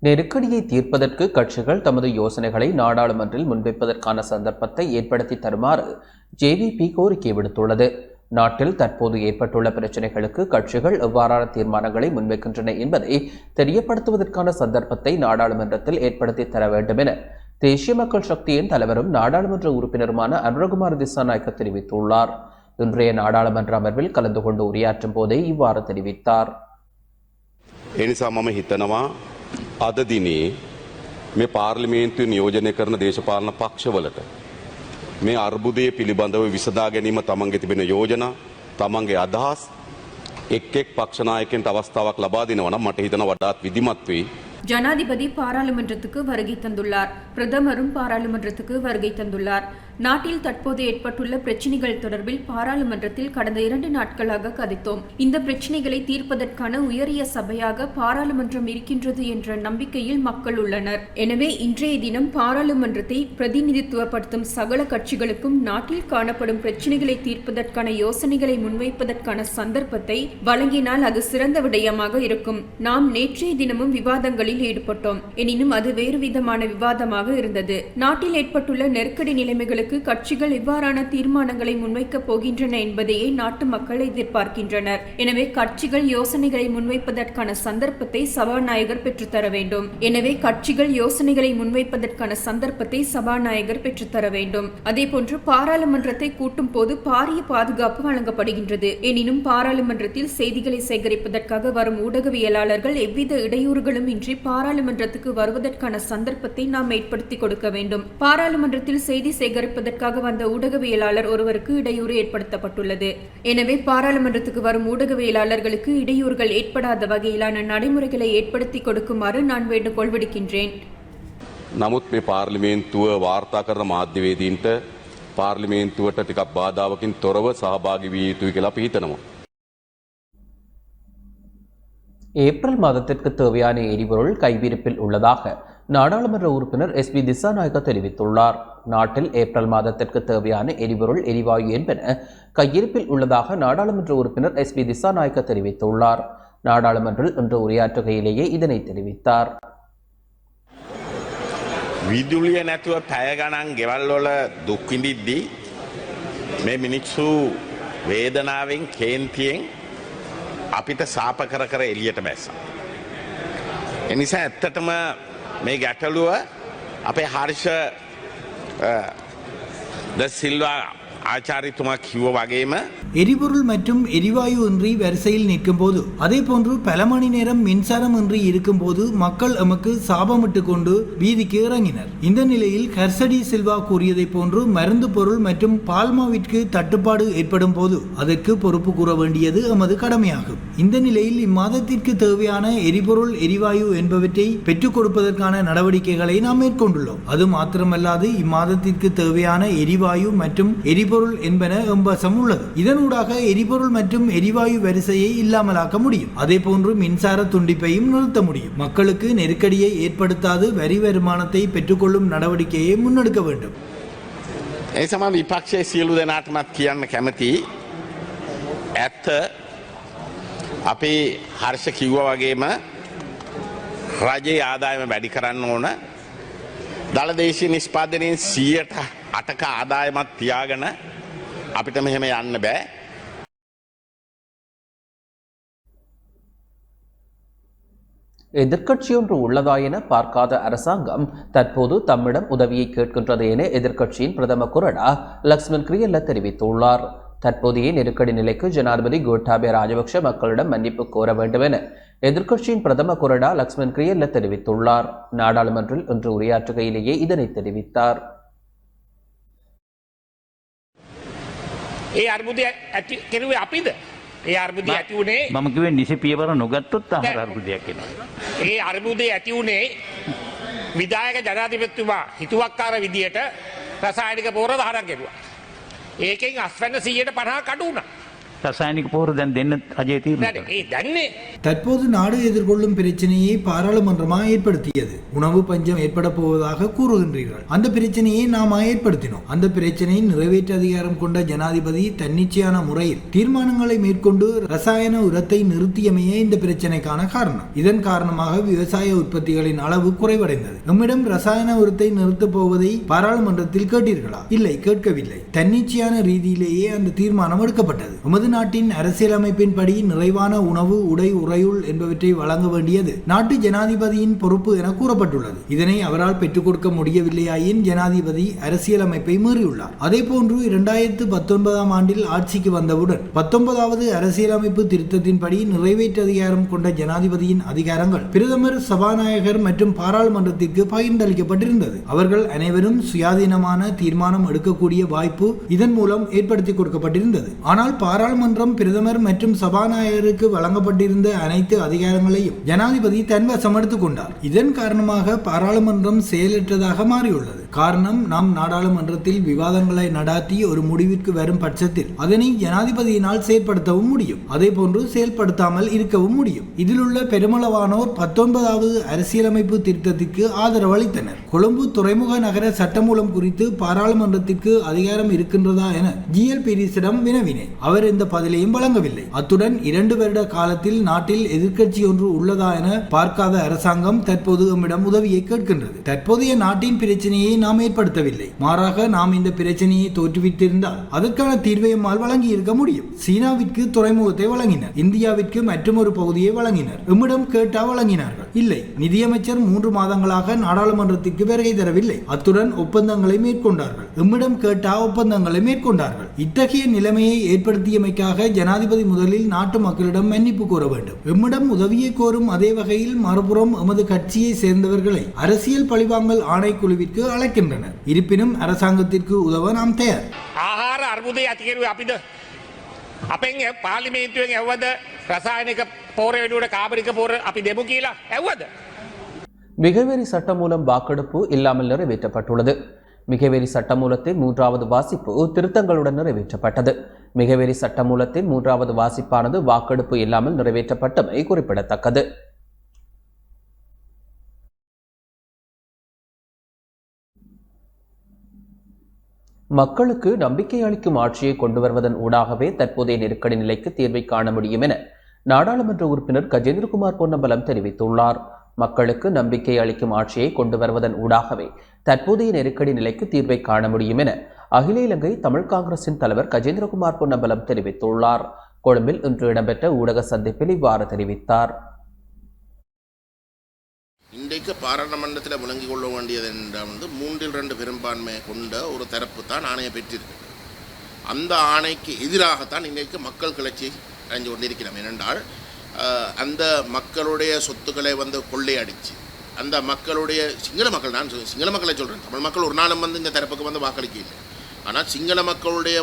நெருக்கடியை தீர்ப்பதற்கு கட்சிகள் தமது யோசனைகளை நாடாளுமன்றில் முன்வைப்பதற்கான சந்தர்ப்பத்தை ஏற்படுத்தி தருமாறு JVP கோரிக்கை விடுத்துள்ளது. நாட்டில் தற்போது ஏற்பட்டுள்ள பிரச்சினைகளுக்கு கட்சிகள் எவ்வாறான தீர்மானங்களை முன்வைக்கின்றன என்பதை தெரியப்படுத்துவதற்கான சந்தர்ப்பத்தை நாடாளுமன்றத்தில் ஏற்படுத்தி தர வேண்டும் என தேசிய மக்கள் சக்தியின் தலைவரும் நாடாளுமன்ற உறுப்பினருமான அனுரகுமார் திசாநாயக்க தெரிவித்துள்ளார். இன்றைய நாடாளுமன்ற அமர்வில் கலந்து கொண்டு உரையாற்றும் போதே இவ்வாறு தெரிவித்தார். එනිසා මම හිතනවා අද දිනේ මේ පාර්ලිමේන්තුවේ නියෝජනය කරන දේශපාලන පක්ෂවලට මේ අර්බුදය පිළිබඳව විසඳා ගැනීම තමන්ගේ තිබෙන යෝජනා තමන්ගේ අදහස් එක් එක් පක්ෂ නායකයන්ට අවස්ථාවක් ලබා දෙනවා නම් මට හිතෙනවා වඩාත් විධිමත් වෙයි. ஜனாதிபதி பாராளுமன்றத்துக்கு வருகை தந்துள்ளார். பிரதமரும் பாராளுமன்றத்துக்கு வருகை தந்துள்ளார். நாட்டில் தற்போது ஏற்பட்டுள்ள பிரச்சினைகள் தொடர்பில் பாராளுமன்றத்தில் கடந்த 2 நாட்களாக கதைத்தோம். இந்த பிரச்சினைகளை தீர்ப்பதற்கான உயரிய சபையாக பாராளுமன்றம் இருக்கின்றது என்ற நம்பிக்கையில் மக்கள் உள்ளனர். எனவே இன்றைய தினம் பாராளுமன்றத்தை பிரதிநிதித்துவப்படுத்தும் சகல கட்சிகளுக்கும் நாட்டில் காணப்படும் பிரச்சினைகளை தீர்ப்பதற்கான யோசனைகளை முன்வைப்பதற்கான சந்தர்ப்பத்தை வழங்கினால் அது சிறந்த விடயமாக இருக்கும். நாம் நேற்றைய தினமும் விவாதங்களில் ஈடுபட்டோம். எனினும் அது வேறு விதமான விவாதமாக இருந்தது. நாட்டில் ஏற்பட்டுள்ள நெருக்கடி நிலைமைகளுக்கு கட்சிகள் எவ்வாறான தீர்மானங்களை முன்வைக்கப் போகின்றன என்பதையே நாட்டு மக்கள் எதிர்பார்க்கின்றனர். எனவே கட்சிகள் யோசனைகளை முன்வைப்பதற்கான சந்தர்ப்பத்தை சபாநாயகர் பெற்றுத்தர வேண்டும். அதேபோன்று பாராளுமன்றத்தை கூட்டும் போது பாரிய பாதுகாப்பு வழங்கப்படுகின்றது. எனினும் பாராளுமன்றத்தில் செய்திகளை சேகரிப்பதற்காக வரும் ஊடகவியலாளர்கள் எவ்வித இடையூறுகளும் இன்றி பாராளுமன்றத்துக்கு வருவதற்கான சந்தர்ப்பத்தை நாம் ஏற்படுத்தி கொடுக்க வேண்டும். பாராளுமன்றத்தில் செய்தி சேகரிப்பதற்காக வந்த ஊடகவியலாளர் ஒருவருக்கு இடையூறு ஏற்படுத்தப்பட்டுள்ளது. எனவே பாராளுமன்றத்துக்கு வரும் ஊடகவியலாளர்களுக்கு இடையூறுகள் ஏற்படாத வகையிலான நடைமுறைகளை ஏற்படுத்தி கொடுக்குமாறு நான் வேண்டுகோள் விடுக்கின்றேன். නමුත් මේ පාර්ලිමේන්තුව වාර්තා කරන මාධ්‍යවේදීන්ට පාර්ලිමේන්තුවට ටිකක් බාධාවකින් තොරව සහභාගී විය යුතුයි කියලා අපි හිතනවා. ஏப்ரல் மாதத்திற்கு தேவையான எரிபொருள் கைவிரிப்பில் உள்ளதாக நாடாளுமன்ற உறுப்பினர் SP திசாநாயக்க தெரிவித்துள்ளார். நாட்டில் ஏப்ரல் மாதத்திற்கு தேவையான எரிபொருள் எரிவாயு என்பன கையிருப்பில் உள்ளதாக நாடாளுமன்ற உறுப்பினர் SP திசாநாயக்க தெரிவித்துள்ளார். நாடாளுமன்றில் இன்று உரையாற்றுகையிலேயே இதனை தெரிவித்தார். විදුලිය නැතුව පැය ගණන් ගෙවල් වල දුක් විඳිද්දී මේ මිනිස්සු වේදනාවෙන් කේන්තියෙන් අපිට සාප කර කර එළියට බැස්සා. ඒ නිසා ඇත්තටම මේ ගැටලුව අපේ හර්ෂ ද සිල්වා ஆச்சாரித்துமா கியூ வகையும எரிபொருள் மற்றும் எரிவாயு இன்றி வரிசையில் நிற்கும் போது, அதே போன்று பல மணி நேரம் மின்சாரம் இன்றி இருக்கும் போது மக்கள் எமக்கு சாபமிட்டு கொண்டு வீதிக்கு இறங்கினர். இந்த நிலையில் ஹர்ஷடி சில்வா கூறியதை போன்று மருந்து பொருள் மற்றும் பால்மாவிற்கு தட்டுப்பாடு ஏற்படும் போது அதற்கு பொறுப்பு கூற வேண்டியது எமது கடமையாகும். இந்த நிலையில் இம்மாதத்திற்கு தேவையான எரிபொருள் எரிவாயு என்பவற்றை பெற்றுக் கொடுப்பதற்கான நடவடிக்கைகளை நாம் மேற்கொண்டுள்ளோம். அது மாத்திரமல்லாது இம்மாதத்திற்கு தேவையான எரிவாயு மற்றும் எரிபொருள் என்பன எம்பசம் உள்ளது. இதனூடாக எரிபொருள் மற்றும் எரிவாயு வரிசையை இல்லாமலாக்க முடியும். அதே போன்று மின்சார துண்டிப்பையும் நிறுத்த முடியும். மக்களுக்கு நெருக்கடியை ஏற்படுத்தாது வரி வருமானத்தை பெற்றுக்கொள்ளும் நடவடிக்கையை முன்னெடுக்க வேண்டும். ඒ සමග විපක්ෂයේ සියලු දෙනාටමත් කියන්න කැමති ඇත්ත අපි හර්ෂ කිව්වා වගේම රජයේ ආදායම වැඩි කරන්න ඕන. දළදේශීය නිෂ්පාදනයෙන් 8% ආදායමක් තියාගෙන අපිට මෙහෙම යන්න බෑ. எதிர்க்கட்சியொன்று உள்ளதா என பார்க்காத அரசாங்கம் தற்போது தம்மிடம் உதவியை கேட்கின்றது என எதிர்க்கட்சியின் பிரதம கொறடா லக்ஷ்மன் கிரியல்ல தெரிவித்துள்ளார். தற்போதைய நெருக்கடி நிலைக்கு ஜனாதிபதி கோட்டாபய ராஜபக்ஷ மக்களிடம் மன்னிப்பு கோர வேண்டும் என எதிர்க்கட்சியின் பிரதம கொறடா லக்ஷ்மன் கிரியல்ல தெரிவித்துள்ளார். நாடாளுமன்றில் இன்று உரையாற்றுகையிலேயே இதனை தெரிவித்தார். මම කිව්වේ නිසි පියවර නොගත්තොත් ආහාර අර්බුදයක් එනවා. ඒ අර්බුදය ඇති වුණේ විධායක ජනාධිපතිතුමා හිතුවක්කාර විදියට රසායනික පොහොර 10ක් ගෙවුවා. ඒකෙන් අස්වැන්න 150ක් අඩු වුණා. රසායනික පොහොර දැන් දෙන්න රජයේ තීරණය. ඒ දැන්නේ தற்போது நாடு எதிர்கொள்ளும் பிரச்சனையை பாராளுமன்றமா ஏற்படுத்தியது. உணவு பஞ்சம் ஏற்பட போவதாக கூறுகின்றீர்கள். அந்த பிரச்சனையை நாம ஏற்படுத்தினோம். அந்த பிரச்சனையை நிறைவேற்ற அதிகாரம் கொண்ட ஜனாதிபதி தன்னிச்சையான முறையில் தீர்மானங்களை மேற்கொண்டு ரசாயன உரத்தை நிறுத்தியமையே இந்த பிரச்சனைக்கான காரணம். இதன் காரணமாக விவசாய உற்பத்திகளின் அளவு குறைவடைந்தது. நம்மிடம் ரசாயன உரத்தை நிறுத்தப் போவதை பாராளுமன்றத்தில் கேட்டீர்களா? இல்லை, கேட்கவில்லை. தன்னிச்சையான ரீதியிலேயே அந்த தீர்மானம் எடுக்கப்பட்டது. நமது நாட்டின் அரசியலமைப்பின்படி நிறைவான உணவு, உடை, உறையுள் என்பவற்றை வழங்க வேண்டியது நாட்டு ஜனாதிபதியின் பொறுப்பு என கூறப்பட்டுள்ளது. இதனை அவரால் பெற்றுக் கொடுக்க முடியவில்லையாயின் ஜனாதிபதி அரசியலமைப்பை மீறியுள்ளார். அதே போன்று 2019 ஆண்டில் ஆட்சிக்கு வந்தவுடன் 19வது அரசியலமைப்பு திருத்தத்தின்படி நிறைவேற்று அதிகாரம் கொண்ட ஜனாதிபதியின் அதிகாரங்கள் பிரதமர், சபாநாயகர் மற்றும் பாராளுமன்றத்திற்கு பகிர்ந்தளிக்கப்பட்டிருந்தது. அவர்கள் அனைவரும் சுயாதீனமான தீர்மானம் எடுக்கக்கூடிய வாய்ப்பு இதன் மூலம் ஏற்படுத்தி கொடுக்கப்பட்டிருந்தது. ஆனால் பாராளுமன்றம் பிரதமர் மற்றும் சபாநாயகருக்கு வழங்கப்பட்டிருந்த அனைத்து அதிகாரங்களையும் ஜனாதிபதி தன்வசம் எடுத்துக் கொண்டார். இதன் காரணமாக பாராளுமன்றம் செயலற்றதாக மாறியுள்ளது. காரணம், நாம் நாடாளுமன்றத்தில் விவாதங்களை நடாத்தி ஒரு முடிவிற்கு வரும் பட்சத்தில் அதனை ஜனாதிபதியினால் செயல்படுத்தவும் முடியும். அதே போன்று செயல்படுத்தாமல் இருக்கவும் முடியும். இதில் உள்ள பெருமளவானோர் 19வது அரசியலமைப்பு திருத்தத்திற்கு ஆதரவு அளித்தனர். கொழும்பு துறைமுக நகர சட்டமூலம் குறித்து பாராளுமன்றத்திற்கு அதிகாரம் இருக்கின்றதா என GLPDயிடம் வினவினேன். அவர் இந்த பதிலையும் வழங்கவில்லை. அத்துடன் 2 வருட காலத்தில் நாட்டில் எதிர்க்கட்சி ஒன்று உள்ளதா என பார்க்காத அரசாங்கம் தற்போது நம்மிடம் உதவியை கேட்கின்றது. தற்போதைய நாட்டின் பிரச்சனையை நாம் ஏற்படுத்தவில்லை. மாறாக நாம் இந்த பிரச்சனையை தோற்றுவித்திருந்தால் அதற்கான தீர்வை நம்மால் வழங்கி இருக்க முடியும். சீனாவிற்கு துறைமுகத்தை வழங்கினர். இந்தியாவிற்கு மற்றொரு பகுதியை வழங்கினர். நம்மிடம் கேட்டா வழங்கினார்கள். இல்லை, நிதியமைச்சர் 3 மாதங்களாக நாடாளுமன்றத்திற்கு வருகை தரவில்லை. அத்துடன் ஒப்பந்தங்களை மேற்கொண்டார்கள். நம்மிடம் கேட்டா ஒப்பந்தங்களை மேற்கொண்டார்கள். இத்தகைய நிலைமையை ஏற்படுத்தியமைக்காக ஜனாதிபதி முதலில் நாட்டு மக்களிடம் மன்னிப்பு கோர வேண்டும். எம்மிடம் உதவியை கோரும் அதே வகையில் மறுபுறம் எமது கட்சியை சேர்ந்தவர்களை அரசியல் பழிவாங்கல் ஆணைக்குழுவிற்கு அழைக்கின்றனர். இருப்பினும் அரசாங்கத்திற்கு உதவ நாம் தயார். ආහාර අර්බුදය ඇති කරුවේ අපිද? අපෙන් පාර්ලිමේන්තුවෙන් ඇව්වද රසායනික පොහොර වෙනුවට කාබනික පොහොර අපි දෙමු කියලා ඇව්වද? மிகவேரி சட்டமூலம் வாக்கெடுப்பு இல்லாமல் நிறைவேற்றப்பட்டுள்ளது. மிகவேரி சட்டமூலத்தின் 3வது வாசிப்பு திருத்தங்களுடன் நிறைவேற்றப்பட்டது. மிகவேரி சட்டமூலத்தின் 3வது வாசிப்பானது வாக்கெடுப்பு இல்லாமல் நிறைவேற்றப்பட்டமை குறிப்பிடத்தக்கது. மக்களுக்கு நம்பிக்கை அளிக்கும் ஆட்சியை கொண்டு வருவதன் ஊடாகவே தற்போதைய நெருக்கடி நிலைக்கு தீர்வை காண முடியும் என நாடாளுமன்ற உறுப்பினர் கஜேந்திரகுமார் பொன்னம்பலம் தெரிவித்துள்ளார். மக்களுக்கு நம்பிக்கை அளிக்கும் ஆட்சியை கொண்டு வருவதன் ஊடாகவே தற்போதைய நெருக்கடி நிலைக்கு தீர்வை காண முடியும் என அகில இலங்கை தமிழ் காங்கிரசின் தலைவர் கஜேந்திரகுமார் பொன்னம்பலம் தெரிவித்துள்ளார். கொழும்பில் இன்று இடம்பெற்ற ஊடக சந்திப்பில் இவ்வாறு தெரிவித்தார். இன்றைக்கு பாராளுமன்றத்தில் முழங்கிக் கொள்ள வேண்டியது என்றால் 3/2 பெரும்பான்மை கொண்ட ஒரு தரப்பு தான் ஆணையை பெற்றிருக்கு. அந்த ஆணைக்கு எதிராகத்தான் இன்றைக்கு மக்கள் கிளர்ச்சி அடைஞ்சு கொண்டிருக்கிறோம். ஏனென்றால் அந்த மக்களுடைய சொத்துக்களை கொள்ளையடிச்சு அந்த மக்களுடைய சிங்கள மக்கள், நான் சிங்கள மக்களை சொல்கிறேன், தமிழ் மக்கள் ஒரு நாளும் இந்த தரப்புக்கு வாக்களிக்க இல்லை. ஆனால் சிங்கள மக்களுடைய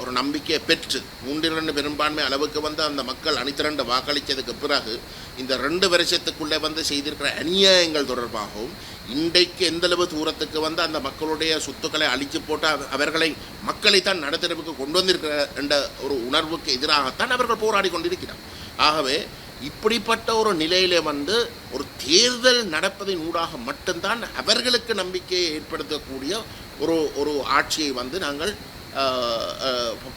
ஒரு நம்பிக்கையை பெற்று 3/2 பெரும்பான்மை அளவுக்கு அந்த மக்கள் அணிதிரண்டு வாக்களித்ததுக்கு பிறகு இந்த 2 வருஷத்துக்குள்ளே செய்திருக்கிற அநியாயங்கள் தொடர்பாகவும் இன்றைக்கு எந்தளவு தூரத்துக்கு அந்த மக்களுடைய சொத்துக்களை அழித்து போட்டு அவர்களை மக்களைத்தான் நடுத்தரவுக்கு கொண்டு வந்திருக்கிற என்ற ஒரு உணர்வுக்கு எதிராகத்தான் அவர்கள் போராடி கொண்டிருக்கிறார். ஆகவே இப்படிப்பட்ட ஒரு நிலையிலே ஒரு தேர்தல் நடப்பதின் ஊடாக மட்டும்தான் அவர்களுக்கு நம்பிக்கையை ஏற்படுத்தக்கூடிய ஒரு ஆட்சியை நாங்கள்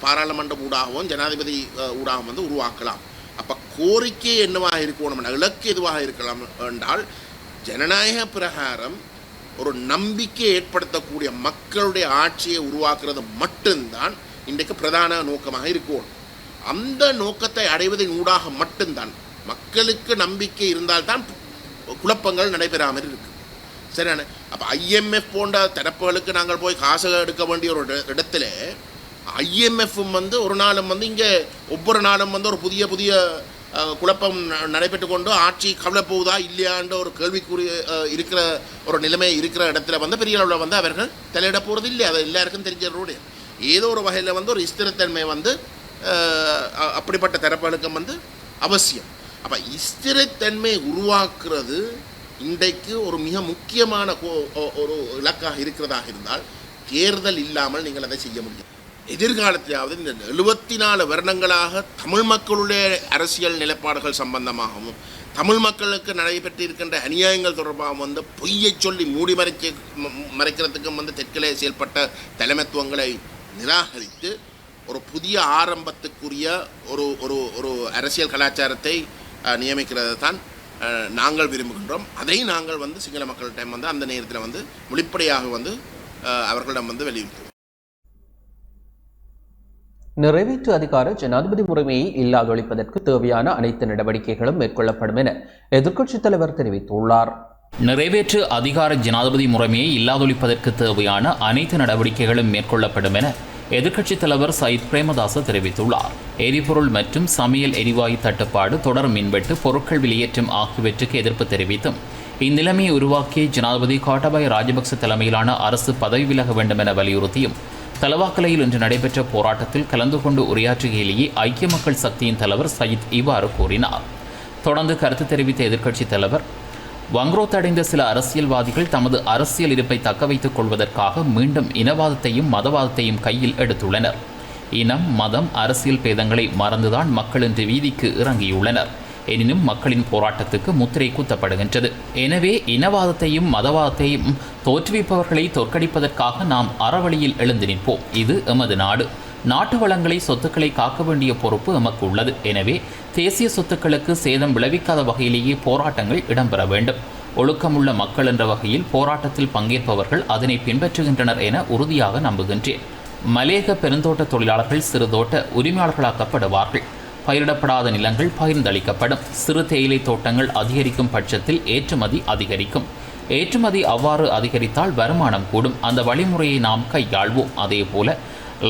பாராளுமன்றம் ஊடாகவும் ஜனாதிபதி ஊடாகவும் உருவாக்கலாம். அப்போ கோரிக்கை என்னவாக இருக்கணும், இலக்கு எதுவாக இருக்கலாம் என்றால் ஜனநாயக பிரகாரம் ஒரு நம்பிக்கை ஏற்படுத்தக்கூடிய மக்களுடைய ஆட்சியை உருவாக்குறது மட்டும்தான் இன்றைக்கு பிரதான நோக்கமாக இருக்கணும். அந்த நோக்கத்தை அடைவதன் ஊடாக மட்டும்தான் மக்களுக்கு நம்பிக்கை இருந்தால்தான் குழப்பங்கள் நடைபெறாமல் இருக்கு. சரியான அப்போ IMF போன்ற தரப்புகளுக்கு நாங்கள் போய் காசு எடுக்க வேண்டிய ஒரு இடத்துல IMFும் ஒரு நாளும் இங்கே ஒவ்வொரு நாளும் ஒரு புதிய புதிய குழப்பம் நடைபெற்று கொண்டு ஆட்சி கவலை போகுதா இல்லையான்ற ஒரு கேள்விக்குரிய இருக்கிற ஒரு நிலைமை இருக்கிற இடத்துல பெரிய அளவில் அவர்கள் தலையிட போகிறது இல்லை. அது எல்லாருக்கும் தெரிஞ்சவருடைய ஏதோ ஒரு வகையில் ஒரு ஸ்திரத்தன்மை அப்படிப்பட்ட தரப்புகளுக்கும் அவசியம். அப்போ ஸ்திரத்தன்மை உருவாக்குறது இன்றைக்கு ஒரு மிக முக்கியமான ஒரு இலக்காக இருக்கிறதாக இருந்தால் தேர்தல் இல்லாமல் நீங்கள் அதை செய்ய முடியும். எதிர்காலத்திலாவது இந்த 74 வருடங்களாக தமிழ் மக்களுடைய அரசியல் நிலைப்பாடுகள் சம்பந்தமாகவும் தமிழ் மக்களுக்கு நடைபெற்றிருக்கின்ற அநியாயங்கள் தொடர்பாக பொய்யை சொல்லி மூடி மறைக்கிறதுக்கும் தெற்கிலே செயல்பட்ட தலைமைத்துவங்களை நிராகரித்து ஒரு புதிய ஆரம்பத்துக்குரிய ஒரு ஒரு ஒரு அரசியல் கலாச்சாரத்தை நியமிக்கிறது தான் நாங்கள் விரும்புகின்றோம். அதை நாங்கள் சிங்கள மக்கள்கிட்ட அந்த நேரத்தில் வெளிப்படையாக அவர்களிடம் வலியுறுத்துவோம். நிறைவேற்று அதிகார ஜனாதிபதி முறைமையை இல்லாதொழிப்பதற்கு தேவையான அனைத்து நடவடிக்கைகளும் மேற்கொள்ளப்படும் என எதிர்க்கட்சித் தலைவர் தெரிவித்துள்ளார். நிறைவேற்று அதிகார ஜனாதிபதி முறைமையை இல்லாதொழிப்பதற்கு தேவையான அனைத்து நடவடிக்கைகளும் மேற்கொள்ளப்படும் என எதிர்க்கட்சித் தலைவர் சயித் பிரேமதாச தெரிவித்துள்ளார். எரிபொருள் மற்றும் சமையல் எரிவாயு தட்டுப்பாடு, தொடர் மின்வெட்டு, பொருட்கள் வெளியேற்றம் ஆகியவற்றுக்கு எதிர்ப்பு தெரிவித்தும் இந்நிலைமையை உருவாக்கிய ஜனாதிபதி கோட்டாபய ராஜபக்ச தலைமையிலான அரசு பதவி விலக வேண்டும் என வலியுறுத்தியும் தலவாக்கலையில் இன்று நடைபெற்ற போராட்டத்தில் கலந்து கொண்டு உரையாற்றுகையிலேயே ஐக்கிய மக்கள் சக்தியின் தலைவர் சயித் இவ்வாறு கூறினார். தொடர்ந்து கருத்து தெரிவித்த எதிர்க்கட்சித் தலைவர், வங்குரோத்தடைந்த சில அரசியல்வாதிகள் தமது அரசியல் இருப்பை தக்க வைத்துக் கொள்வதற்காக மீண்டும் இனவாதத்தையும் மதவாதத்தையும் கையில் எடுத்துள்ளனர். இனம், மதம், அரசியல் பேதங்களை மறந்துதான் மக்கள் இன்று வீதிக்கு இறங்கியுள்ளனர். எனினும் மக்களின் போராட்டத்துக்கு முத்திரை குத்தப்படுகின்றது. எனவே இனவாதத்தையும் மதவாதத்தையும் தோற்றுவிப்பவர்களை தோற்கடிப்பதற்காக நாம் அறவழியில் எழுந்து நிற்போம். இது எமது நாடு. நாட்டு வளங்களை, சொத்துக்களை காக்க வேண்டிய பொறுப்பு எமக்கு உள்ளது. எனவே தேசிய சொத்துக்களுக்கு சேதம் விளைவிக்காத வகையிலேயே போராட்டங்கள் இடம்பெற வேண்டும். ஒழுக்கமுள்ள மக்கள் என்ற வகையில் போராட்டத்தில் பங்கேற்பவர்கள் அதனை பின்பற்றுகின்றனர் என உறுதியாக நம்புகின்றேன். மலேக பெருந்தோட்ட தொழிலாளர்கள் சிறுதோட்ட உரிமையாளர்களாக்கப்படுவார்கள். பயிரிடப்படாத நிலங்கள் பகிர்ந்தளிக்கப்படும். சிறு தேயிலை தோட்டங்கள் அதிகரிக்கும் பட்சத்தில் ஏற்றுமதி அதிகரிக்கும். ஏற்றுமதி அவ்வாறு அதிகரித்தால் வருமானம் கூடும். அந்த வழிமுறையை நாம் கையாள்வோம். அதேபோல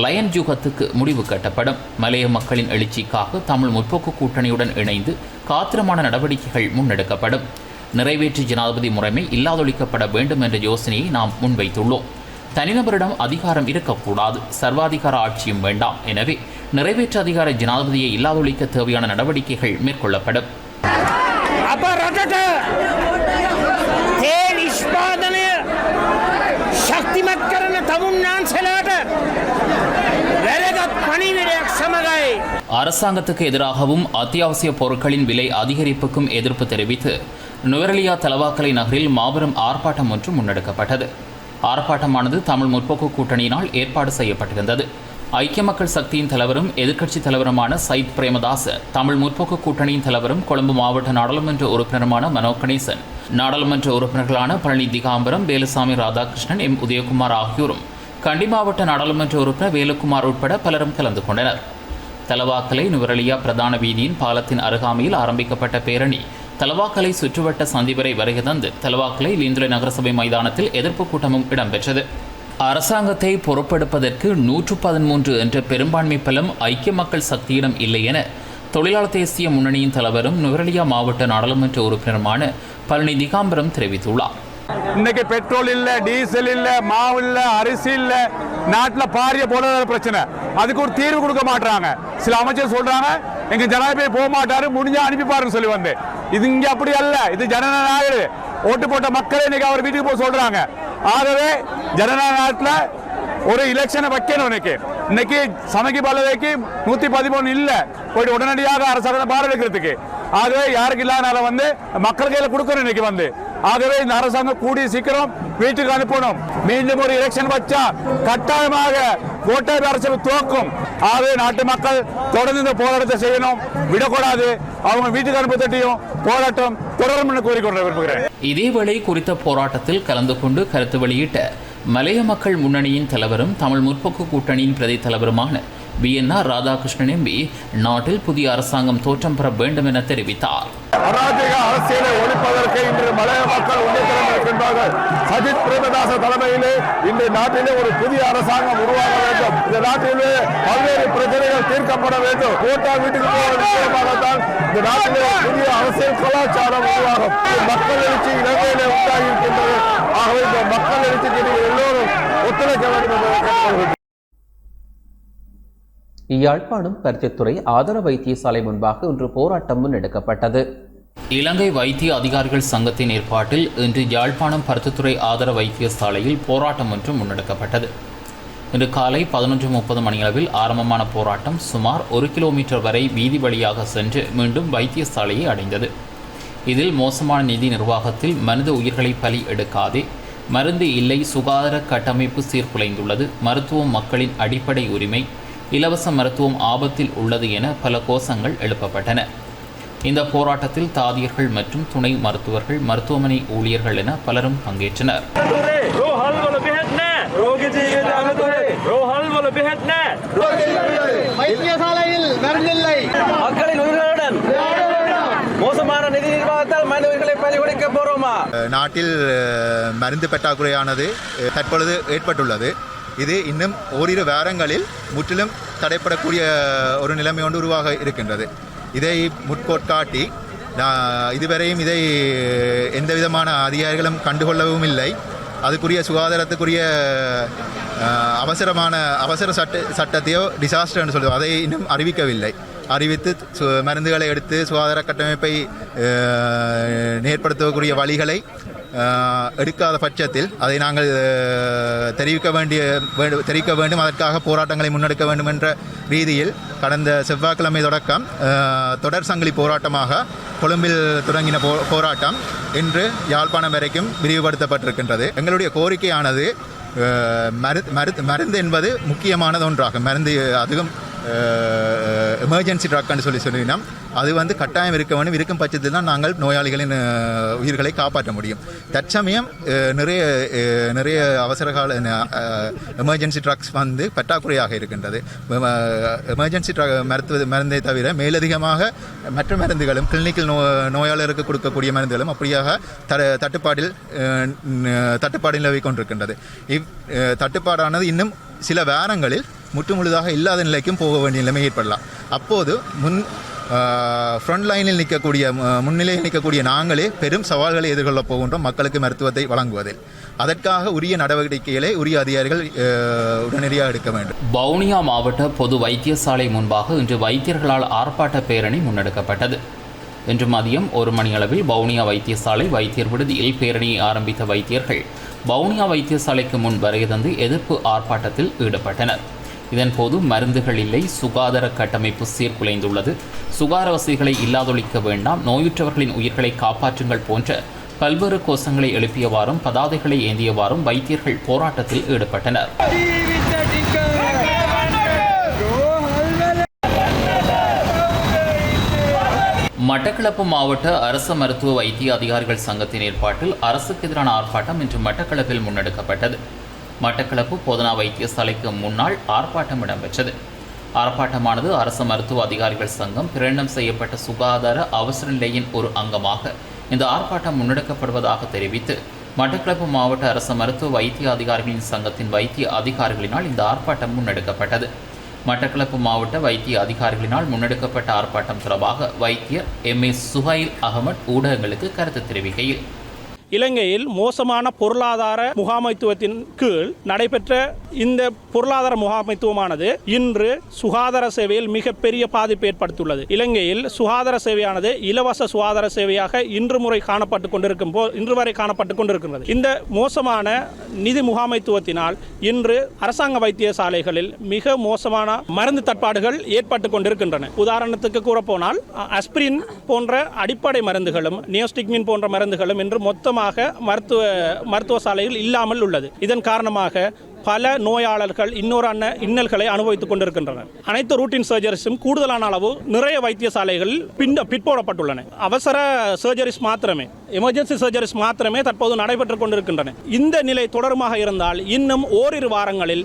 லயன் யுகத்துக்கு முடிவு கட்டப்படும். மலைய மக்களின் எழுச்சிக்காக தமிழ் முற்போக்கு கூட்டணியுடன் இணைந்து காத்திரமான நடவடிக்கைகள் முன்னெடுக்கப்படும். நிறைவேற்று ஜனாதிபதி முறைமை இல்லாதொழிக்கப்பட வேண்டும் என்ற யோசனையை நாம் முன்வைத்துள்ளோம். தனிநபரிடம் அதிகாரம் இருக்கக்கூடாது, சர்வாதிகார ஆட்சியும் வேண்டாம். எனவே நிறைவேற்று அதிகார ஜனாதிபதியை இல்லாதொழிக்க தேவையான நடவடிக்கைகள் மேற்கொள்ளப்படும். அரசாங்கத்துக்கு எதிராகவும் அத்தியாவசிய பொருட்களின் விலை அதிகரிப்புக்கும் எதிர்ப்பு தெரிவித்து நுவரெலியா தலவாக்கலை நகரில் மாபெரும் ஆர்ப்பாட்டம் ஒன்று முன்னெடுக்கப்பட்டது. ஆர்ப்பாட்டமானது தமிழ் முற்போக்கு கூட்டணியினால் ஏற்பாடு செய்யப்பட்டிருந்தது. ஐக்கிய மக்கள் சக்தியின் தலைவரும் எதிர்க்கட்சித் தலைவருமான சயித் பிரேமதாச, தமிழ் முற்போக்கு கூட்டணியின் தலைவரும் கொழும்பு மாவட்ட நாடாளுமன்ற உறுப்பினருமான மனோ கணேசன், நாடாளுமன்ற உறுப்பினர்களான பழனி திகாம்பரம், வேலுசாமி ராதாகிருஷ்ணன், எம் உதயகுமார் ஆகியோரும், கண்டி மாவட்ட நாடாளுமன்ற உறுப்பினர் வேலுக்குமார் உட்பட பலரும் கலந்து கொண்டனர். தலவாக்கலை நுவரெலியா பிரதான வீதியின் பாலத்தின் அருகாமையில் ஆரம்பிக்கப்பட்ட பேரணி தலவாக்கலை சுற்றுவட்ட சந்தி வரை வருகை தந்து தலவாக்கலை லீந்துரை நகரசபை மைதானத்தில் எதிர்ப்பு கூட்டமும் இடம்பெற்றது. அரசாங்கத்தை பொறுப்பெடுப்பதற்கு 113 என்ற பெரும்பான்மை பலம் ஐக்கிய மக்கள் சக்தியிடம் இல்லை என தொழிலாளர் தேசிய முன்னணியின் தலைவரும் நுவரெலியா மாவட்ட நாடாளுமன்ற உறுப்பினருமான பழனி திகாம்பரம் தெரிவித்துள்ளார். இன்னைக்கு பெட்ரோல் இல்ல, டீசல் இல்ல, மாவு இல்ல, அரிசி இல்ல, நாட்டில் பாரிய பொருளாதார பிரச்சனை. அதுக்கு ஒரு தீர்வு கொடுக்க மாட்டாங்க. சில அமைச்சர் சொல்றாங்க எங்க ஜனாதிபதி போக மாட்டாரு, முடிஞ்சா அனுப்பி பாருன்னு சொல்லி வந்து. இது இங்க அப்படி அல்ல. இது ஜனநாயக ஓட்டு போட்ட மக்களே இன்னைக்கு அவர் வீட்டுக்கு போய் சொல்றாங்க. ஆகவே ஜனநாயக நாட்டில் ஒரு எலெக்ஷனை வைக்கணும். இன்னைக்கு சமைக்கு பலவைக்கு 113 இல்ல, போயிட்டு உடனடியாக அரசாங்கம் பாடம் எடுக்கிறதுக்கு. ஆகவே யாருக்கு இல்லாதனால மக்கள் கையில் கொடுக்கணும். இன்னைக்கு ஆகவே இந்த அரசாங்கம் கூடிய சீக்கிரம் வீட்டுக்கு அனுப்பணும். மீண்டும் ஒரு எலெக்ஷன் வச்சா கட்டாயமாக கோட்டாபய அரசு துவக்கும். ஆகவே நாட்டு மக்கள் தொடர்ந்து இந்த போராட்டத்தை செய்யணும், விடக்கூடாது. அவங்க வீட்டுக்கு அனுப்பத்தையும் போராட்டம் தொடரும் என்று கூறிக்கொள்ள விரும்புகிறேன். இதேவேளை குறித்த போராட்டத்தில் கலந்து கொண்டு கருத்து வெளியிட்ட மலைய மக்கள் முன்னணியின் தலைவரும் தமிழ் முற்போக்கு கூட்டணியின் பிரதி தலைவருமான BNR ராதாகிருஷ்ணன் எம்பி நாட்டில் புதிய அரசாங்கம் தோற்றம் பெற வேண்டும் என தெரிவித்தார். அராஜக அரசியலை ஒழிப்பதற்கு இன்று மலைய மக்கள் உண்மைத்திருக்கின்றார்கள். சஜித் பிரேமதாச தலைமையிலே இந்த நாட்டிலே ஒரு புதிய அரசாங்கம் உருவாக வேண்டும். இந்த நாட்டிலே பல்வேறு பிரச்சனைகள் தீர்க்கப்பட வேண்டும். கோட்டா வீட்டுக்கு போவதற்காகத்தான் இந்த நாட்டிலே புதிய அரசியல் கலாச்சாரம் உருவாகும். மக்கள் எழுச்சி இலங்கையிலே உண்டாகி இருக்கின்றது. ஆகவே இந்த மக்கள் எழுச்சிக்கு எல்லோரும் ஒத்துழைக்க வேண்டும் என்று கேட்டுக்கொள்கிறேன். யாழ்ப்பாணம் பருத்தித்துறை ஆதார வைத்தியசாலை முன்பாக இன்று போராட்டம் முன்னெடுக்கப்பட்டது. இலங்கை வைத்திய அதிகாரிகள் சங்கத்தின் ஏற்பாட்டில் இன்று யாழ்ப்பாணம் பருத்தித்துறை ஆதார வைத்தியசாலையில் போராட்டம் ஒன்று முன்னெடுக்கப்பட்டது. இன்று காலை 11:30 மணியளவில் ஆரம்பமான போராட்டம் சுமார் 1 கிலோமீட்டர் வரை வீதி வழியாக சென்று மீண்டும் வைத்தியசாலையை அடைந்தது. இதில் மோசமான நிதி நிர்வாகத்தில் மனித உயிர்களை பலி எடுக்காதே, மருந்து இல்லை, சுகாதார கட்டமைப்பு சீர்குலைந்துள்ளது, மருத்துவம் மக்களின் அடிப்படை உரிமை, இலவச மருத்துவம் ஆபத்தில் உள்ளது என பல கோஷங்கள் எழுப்பப்பட்டன. இந்த போராட்டத்தில் தாதியர்கள் மற்றும் துணை மருத்துவர்கள், மருத்துவமனை ஊழியர்கள் என பலரும் பங்கேற்றனர். மோசமான நிதி நிர்வாகத்தால் மனித உயிர்களை பலி கொடுக்க போறோமா? நாட்டில் மருந்து பற்றாக்குறையானது தற்பொழுது ஏற்பட்டுள்ளது. இது இன்னும் ஓரிரு வாரங்களில் முற்றிலும் தடைப்படக்கூடிய ஒரு நிலைமை ஒன்று உருவாக இருக்கின்றது. இதை முற்கோட்காட்டி இதுவரையும் இதை எந்த விதமான அதிகாரிகளும் கண்டுகொள்ளவும் இல்லை. அதுக்குரிய சுகாதாரத்துக்குரிய அவசர சட்டத்தையோ டிசாஸ்டர் என்று சொல்லுவோம், அதை இன்னும் அறிவிக்கவில்லை. அறிவித்து மருந்துகளை எடுத்து சுகாதார கட்டமைப்பை ஏற்படுத்தக்கூடிய வழிகளை எடுக்காத பட்சத்தில் அதை நாங்கள் தெரிவிக்க வேண்டும். அதற்காக போராட்டங்களை முன்னெடுக்க வேண்டும் என்ற ரீதியில் கடந்த செவ்வாய்க்கிழமை தொடக்கம் தொடர் சங்கிலி போராட்டமாக கொழும்பில் தொடங்கின போராட்டம் இன்று யாழ்ப்பாணம் வரைக்கும் விரிவுபடுத்தப்பட்டிருக்கின்றது. எங்களுடைய கோரிக்கையானது மருந்து என்பது முக்கியமானது ஒன்றாகும். மருந்து அதுவும் எமர்ஜென்சி ட்ரக்னு சொல்லினோம். அது கட்டாயம் இருக்க வேண்டும். இருக்கும் பட்சத்தில் தான் நாங்கள் நோயாளிகளின் உயிர்களை காப்பாற்ற முடியும். தற்சமயம் நிறைய அவசர கால எமர்ஜென்சி ட்ரக்ஸ் பற்றாக்குறையாக இருக்கின்றது. எமர்ஜென்சி மருந்தை தவிர மேலதிகமாக மற்ற மருந்துகளும் கிளினிக்கல் நோயாளருக்கு கொடுக்கக்கூடிய மருந்துகளும் அப்படியாக தட்டுப்பாடு நிலவி கொண்டிருக்கின்றது. தட்டுப்பாடானது இன்னும் சில வாரங்களில் முற்றுமுழுதாக இல்லாத நிலைக்கும் போக வேண்டிய நிலைமை ஏற்படலாம். அப்போது ஃப்ரண்ட் லைனில் முன்னிலையில் நிற்கக்கூடிய நாங்களே பெரும் சவால்களை எதிர்கொள்ளப் போகின்றோம் மக்களுக்கு மருத்துவத்தை வழங்குவதில். அதற்காக உரிய நடவடிக்கைகளை உரிய அதிகாரிகள் உடனடியாக எடுக்க வேண்டும். வவுனியா மாவட்ட பொது வைத்தியசாலை முன்பாக இன்று வைத்தியர்களால் ஆர்ப்பாட்ட பேரணி முன்னெடுக்கப்பட்டது. இன்று மதியம் 1 மணியளவில் வவுனியா வைத்தியசாலை வைத்தியர் விடுதியில் பேரணியை ஆரம்பித்த வைத்தியர்கள் வவுனியா வைத்தியசாலைக்கு முன் வருகை தந்து எதிர்ப்பு ஆர்ப்பாட்டத்தில் ஈடுபட்டனர். இதன்போது மருந்துகள் இல்லை, சுகாதார கட்டமைப்பு சீர்குலைந்துள்ளது, சுகாதார வசதிகளை இல்லாதொழிக்க வேண்டாம், நோயுற்றவர்களின் உயிர்களை காப்பாற்றுங்கள் போன்ற பல்வேறு கோஷங்களை எழுப்பியவாறும் பதாதைகளை ஏந்தியவாறும் வைத்தியர்கள் போராட்டத்தில் ஈடுபட்டனர். மட்டக்களப்பு மாவட்ட அரசு மருத்துவ வைத்திய அதிகாரிகள் சங்கத்தின் ஏற்பாட்டில் அரசுக்கு எதிரான ஆர்ப்பாட்டம் இன்று மட்டக்களப்பில் முன்னெடுக்கப்பட்டது. மட்டக்களப்பு போதனா வைத்தியசாலைக்கு முன்னால் ஆர்ப்பாட்டம் இடம்பெற்றது. ஆர்ப்பாட்டமானது அரசு மருத்துவ அதிகாரிகள் சங்கம் பிரகடனம் செய்யப்பட்ட சுகாதார அவசர நிலையின் ஒரு அங்கமாக இந்த ஆர்ப்பாட்டம் முன்னெடுக்கப்படுவதாக தெரிவித்து மட்டக்களப்பு மாவட்ட அரசு மருத்துவ வைத்திய அதிகாரிகளின் சங்கத்தின் வைத்திய அதிகாரிகளினால் இந்த ஆர்ப்பாட்டம் முன்னெடுக்கப்பட்டது. மட்டக்களப்பு மாவட்ட வைத்திய அதிகாரிகளினால் முன்னெடுக்கப்பட்ட ஆர்ப்பாட்டம் தொடர்பாக வைத்தியர் MA சுஹைல் அகமட் ஊடகங்களுக்கு கருத்து தெரிவிக்கையில், இலங்கையில் மோசமான பொருளாதார முகாமைத்துவத்தின் கீழ் நடைபெற்ற இந்த பொருளாதார முகாமைத்துவமானது இன்று சுகாதார சேவையில் மிகப்பெரிய பாதிப்பை ஏற்படுத்தியுள்ளது. இலங்கையில் சுகாதார சேவையானது இலவச சுகாதார சேவையாக இன்று வரை காணப்பட்டு கொண்டிருக்கின்றது. இந்த மோசமான நிதி முகாமைத்துவத்தினால் இன்று அரசாங்க வைத்தியசாலைகளில் மிக மோசமான மருந்து தட்டுப்பாடுகள் ஏற்பட்டு கொண்டிருக்கின்றன. உதாரணத்துக்கு கூறப்போனால் அஸ்பிரின் போன்ற அடிப்படை மருந்துகளும் நியோஸ்டிக்மின் போன்ற மருந்துகளும் இன்று மொத்தமாக முழுவதுமாக மருத்துவ சாலைகள் இல்லாமல் உள்ளது. இதன் காரணமாக பல நோயாளர்கள் இன்னல்களை அனுபவித்துக் கொண்டிருக்கின்றனர். அனைத்து ரூட்டின் சர்ஜரிஸும் கூடுதலான அளவு நிறைய வைத்தியசாலைகள் பிற்போடப்பட்டுள்ளன. அவசர சர்ஜரிஸ் மாத்திரமே, எமர்ஜென்சி சர்ஜரிஸ் மாத்திரமே தற்போது நடைபெற்றுக் கொண்டிருக்கின்றன. இந்த நிலை தொடருமாக இருந்தால் இன்னும் ஓரிரு வாரங்களில்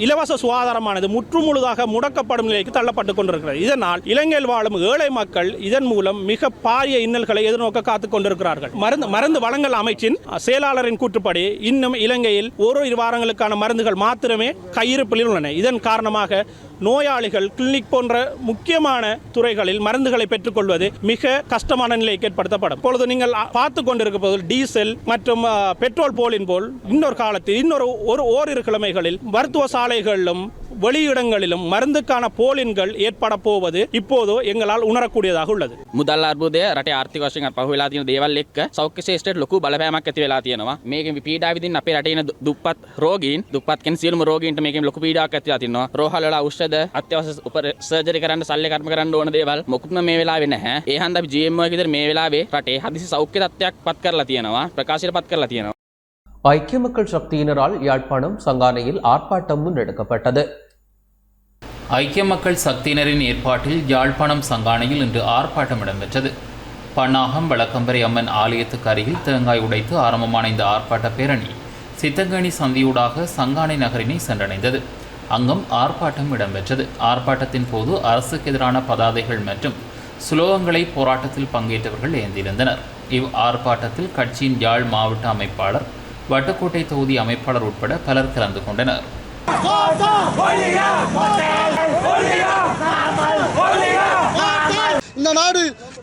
இலவச சுகாதாரமானது முற்றுமுழுதாக முடக்கப்படும் நிலைக்கு தள்ளப்பட்டுக் கொண்டிருக்கிறது. இதனால் இலங்கையில் வாழும் ஏழை மக்கள் இதன் மூலம் மிக பாரிய இன்னல்களை எதிர்நோக்க காத்துக் கொண்டிருக்கிறார்கள். மருந்து வழங்கல் அமைச்சின் செயலாளரின் கூற்றுப்படி இன்னும் இலங்கையில் ஓரிரு வாரங்கள் மருந்துகள் மாத்திரமே கையிருப்பில் உள்ளன. இதன் காரணமாக நோயாளிகள் கிளினிக் போன்ற முக்கியமான துறைகளில் மருந்துகளை பெற்றுக்கொள்வது மிக கஷ்டமான நிலைக்கு ஏற்படுத்தப்படும். இப்பொழுது நீங்கள் பார்த்துக் கொண்டிருக்கும் போது டீசல் மற்றும் பெட்ரோல் போலின் போல் இன்னொரு காலத்தில் ஓரிரு கிழமைகளில் மருத்துவ சாலைகளிலும் வெளியிடங்களிலும் மருந்துக்கான போலின்கள் ஏற்பட போவது இப்போது எங்களால் உணரக்கூடியதாக உள்ளது. මුදල් අර්බුදය රටේ ආර්ථික වශයෙන් පහුවෙලා තියෙන දේවල් එක්ක සෞඛ්‍ය ශාස්ත්‍රයට ලොකු බලපෑමක් ඇති වෙලා තියෙනවා. මේකෙන් පීඩා විඳින්න අපේ රටේ ඉන්න දුප්පත් රෝගීන්, දුප්පත් කියන සියලුම රෝගීන්ට මේකෙන් ලොකු පීඩාවක් ඇති වෙලා තියෙනවා. රෝහල් වල ඖෂධ, අත්‍යවශ්‍ය සර්ජරි කරන්න, සල්ලි කර්ම කරන්න ඕන දේවල් මොකුත්ම මේ වෙලාවේ නැහැ. ඒ හන්ද අපි GM එක විතර මේ වෙලාවේ රටේ හදිසි සෞඛ්‍ය තත්ත්වයක් පත් කරලා තියෙනවා, ප්‍රකාශයට පත් කරලා තියෙනවා. ஐக்கிய மக்கள் சக்தியினரால் யாழ்ப்பாணம் சங்கானையில் ஆர்ப்பாட்டம் முன்னெடுக்கப்பட்டது. ஐக்கிய மக்கள் சக்தியினரின் ஏற்பாட்டில் யாழ்ப்பாணம் சங்கானையில் இன்று ஆர்ப்பாட்டம் இடம்பெற்றது. பன்னாகம் வழக்கம்பரை அம்மன் ஆலயத்துக்கு அருகில் தேங்காய் உடைத்து ஆரம்பமான இந்த ஆர்ப்பாட்ட பேரணி சித்தங்கேணி சந்தியூடாக சங்கானை நகரினை சென்றடைந்தது. அங்கும் ஆர்ப்பாட்டம் இடம்பெற்றது. ஆர்ப்பாட்டத்தின் போது அரசுக்கு எதிரான பதாதைகள் மற்றும் சுலோகங்களை போராட்டத்தில் பங்கேற்றவர்கள் ஏந்திருந்தனர். இவ் ஆர்ப்பாட்டத்தில் கட்சியின் யாழ் மாவட்ட அமைப்பாளர், வட்டுக்கோட்டை தொகுதி அமைப்பாளர் உட்பட பலர் கலந்து கொண்டனர். இந்த நாடு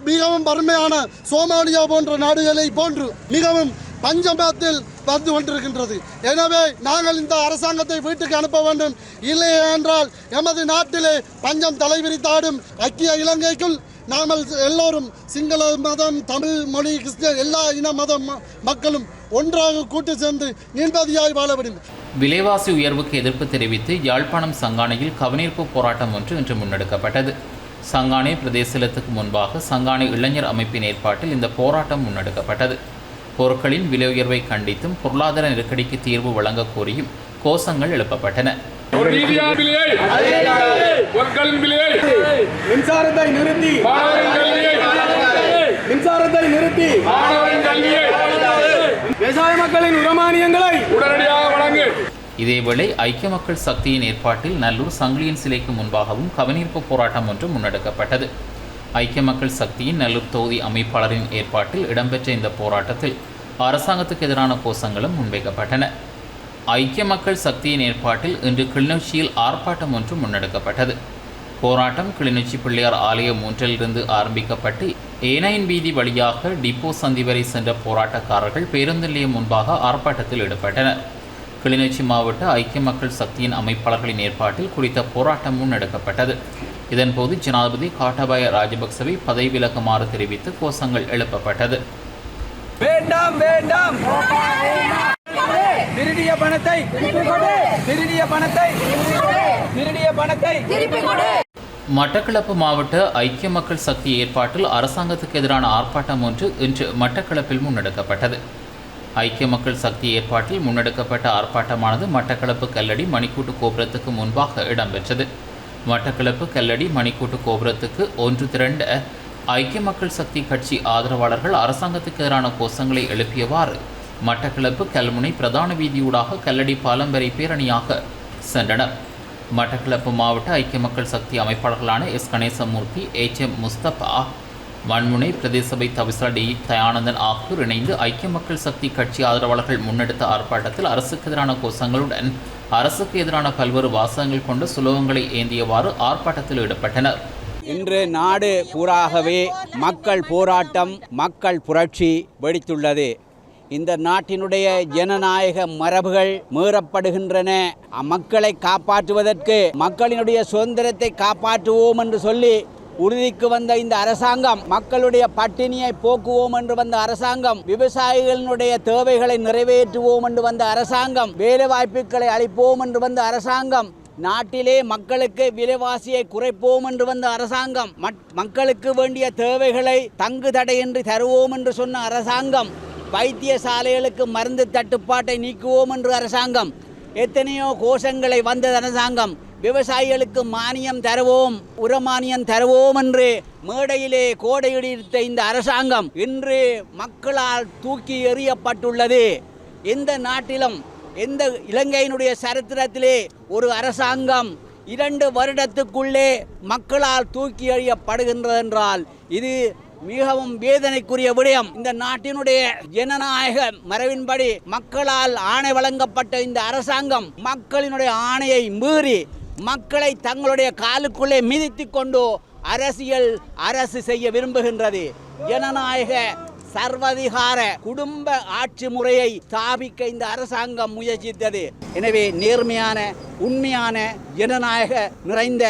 மிகவும் வறுமையான சோமாலியா போன்ற நாடுகளை போன்று மிகவும் பஞ்சமத்தில் வந்து கொண்டிருக்கின்றது. எனவே நாங்கள் இந்த அரசாங்கத்தை வீட்டுக்கு அனுப்ப வேண்டும். இல்லை என்றால் எமது நாட்டிலே பஞ்சம் தலைவிரித்தாடும். ஐக்கிய இலங்கைக்குள் நாங்கள் எல்லோரும் சிங்கள மதம், தமிழ் மொழி, கிறிஸ்டியன் எல்லா இன மத மக்களும் ஒன்றாக கூட்டு சேர்ந்து நிம்மதியாய் வாழ வேண்டும். விலைவாசி உயர்வுக்கு எதிர்ப்பு தெரிவித்து யாழ்ப்பாணம் சங்கானையில் கவனிப்பு போராட்டம் ஒன்று இன்று முன்னெடுக்கப்பட்டது. சங்கானை பிரதேசத்துக்கு முன்பாக சங்கானை இளைஞர் அமைப்பின் ஏற்பாட்டில் இந்த போராட்டம் முன்னெடுக்கப்பட்டது. பொருட்களின் விலை உயர்வை கண்டித்தும் பொருளாதார நெருக்கடிக்கு தீர்வு வழங்க கோரியும் கோஷங்கள் எழுப்பப்பட்டன. மின்சாரத்தை நிறுத்தி விவசாய மக்களின் உரமானியங்களை உடனடியாக வழங்கு. இதேவேளை ஐக்கிய மக்கள் சக்தியின் ஏற்பாட்டில் நல்லூர் சங்கிலியன் சிலைக்கு முன்பாகவும் கவனிப்பு போராட்டம் ஒன்று முன்னெடுக்கப்பட்டது. ஐக்கிய மக்கள் சக்தியின் நல்லூர் தொகுதி அமைப்பாளரின் ஏற்பாட்டில் இடம்பெற்ற இந்த போராட்டத்தில் அரசாங்கத்துக்கு எதிரான கோஷங்களும் முன்வைக்கப்பட்டன. ஐக்கிய மக்கள் சக்தியின் ஏற்பாட்டில் இன்று கிளிநொச்சியில் ஆர்ப்பாட்டம் ஒன்று முன்னெடுக்கப்பட்டது. போராட்டம் கிளிநொச்சி பிள்ளையார் ஆலயம் ஒன்றிலிருந்து ஆரம்பிக்கப்பட்டு ஏனையின் வீதி வழியாக டிப்போ சந்தி வரை சென்ற போராட்டக்காரர்கள் பேருந்து நிலையம் முன்பாக ஆர்ப்பாட்டத்தில் ஈடுபட்டனர். கிளிநொச்சி மாவட்ட ஐக்கிய மக்கள் சக்தியின் அமைப்பாளர்களின் ஏற்பாட்டில் குறித்த போராட்டம் முன்னெடுக்கப்பட்டது. இதன்போது ஜனாதிபதி கோட்டாபய ராஜபக்சவை பதவி விலகுமாறு தெரிவித்து கோஷங்கள் எழுப்பப்பட்டது. வேண்டாம் வேண்டாம், திருடிய பணத்தை திருடிய பணத்தை திருடிய பணத்தை திருப்பி கொடு. மட்டக்களப்பு மாவட்ட ஐக்கிய மக்கள் சக்தி ஏற்பாட்டில் அரசாங்கத்துக்கு எதிரான ஆர்ப்பாட்டம் ஒன்று இன்று மட்டக்களப்பில் முன்னெடுக்கப்பட்டது. ஐக்கிய மக்கள் சக்தி ஏற்பாட்டில் முன்னெடுக்கப்பட்ட ஆர்ப்பாட்டமானது மட்டக்களப்பு கல்லடி மணிக்கூட்டு கோபுரத்துக்கு முன்பாக இடம்பெற்றது. மட்டக்களப்பு கல்லடி மணிக்கூட்டு கோபுரத்துக்கு ஒன்று திரண்ட ஐக்கிய மக்கள் சக்தி கட்சி ஆதரவாளர்கள் அரசாங்கத்துக்கு எதிரான கோஷங்களை எழுப்பியவாறு மட்டக்களப்பு கல்முனை பிரதான வீதியூடாக கல்லடி பாலம் வரை பேரணியாக சென்றனர். மட்டக்களப்பு மாவட்ட ஐக்கிய மக்கள் சக்தி அமைப்பாளர்களான எஸ் கணேசமூர்த்தி, HM முஸ்தபா, மண்முனை பிரதேச சபை தவிசாளர் டி தயானந்தன் ஆகியோர் இணைந்து ஐக்கிய மக்கள் சக்தி கட்சி ஆதரவாளர்கள் முன்னெடுத்த ஆர்ப்பாட்டத்தில் அரசுக்கு எதிரான கோஷங்களுடன் அரசுக்கு எதிரான பல்வேறு வாசகங்கள் கொண்ட சுலோகங்களை ஏந்தியவாறு ஆர்ப்பாட்டத்தில் ஈடுபட்டனர். இன்று நாடு பூராகவே மக்கள் போராட்டம், மக்கள் புரட்சி வெடித்துள்ளது. இந்த நாட்டினுடைய ஜனநாயக மரபுகள் மீறப்படுகின்றன. மக்களை காப்பாற்றுவதற்கு, மக்களினுடைய சுதந்திரத்தை காப்பாற்றுவோம் என்று சொல்லி உறுதிக்கு வந்த இந்த அரசாங்கம், மக்களுடைய பட்டினியை போக்குவோம் என்று வந்த அரசாங்கம், விவசாயிகளினுடைய தேவைகளை நிறைவேற்றுவோம் என்று வந்த அரசாங்கம், வேலைவாய்ப்புகளை அளிப்போம் என்று வந்த அரசாங்கம், நாட்டிலே மக்களுக்கு விலைவாசியை குறைப்போம் என்று வந்த அரசாங்கம், மக்களுக்கு வேண்டிய தேவைகளை தங்கு தடையின்றி தருவோம் என்று சொன்ன அரசாங்கம், வைத்தியசாலைகளுக்கு மருந்து தட்டுப்பாட்டை நீக்குவோம் என்று அரசாங்கம், எத்தனையோ கோஷங்களை வந்தது அரசாங்கம். விவசாயிகளுக்கு மானியம் தருவோம், உரமானியம் தருவோம் என்று மேடையிலே கோடையிடித்த இந்த அரசாங்கம் இன்று மக்களால் தூக்கி எறியப்பட்டுள்ளது. எந்த நாட்டிலும், எந்த இலங்கையினுடைய சரித்திரத்திலே ஒரு அரசாங்கம் 2 வருடத்துக்குள்ளே மக்களால் தூக்கி எறியப்படுகின்றது என்றால் இது மிகவும் வேதனைக்குரிய விடயம். இந்த நாட்டினுடைய ஜனநாயக மரபின்படி மக்களால் ஆணை வழங்கப்பட்ட இந்த அரசாங்கம் மக்களினுடைய ஆணையை மீறி மக்களை தங்களுடைய காலுக்குள்ளே மிதித்து கொண்டு அரசு செய்ய விரும்புகின்றது. ஜனநாயக சர்வதிகார குடும்ப ஆட்சி முறையை ஸ்தாபிக்க இந்த அரசாங்கம் முயற்சித்தது. எனவே நேர்மையான, உண்மையான, ஜனநாயக நிறைந்த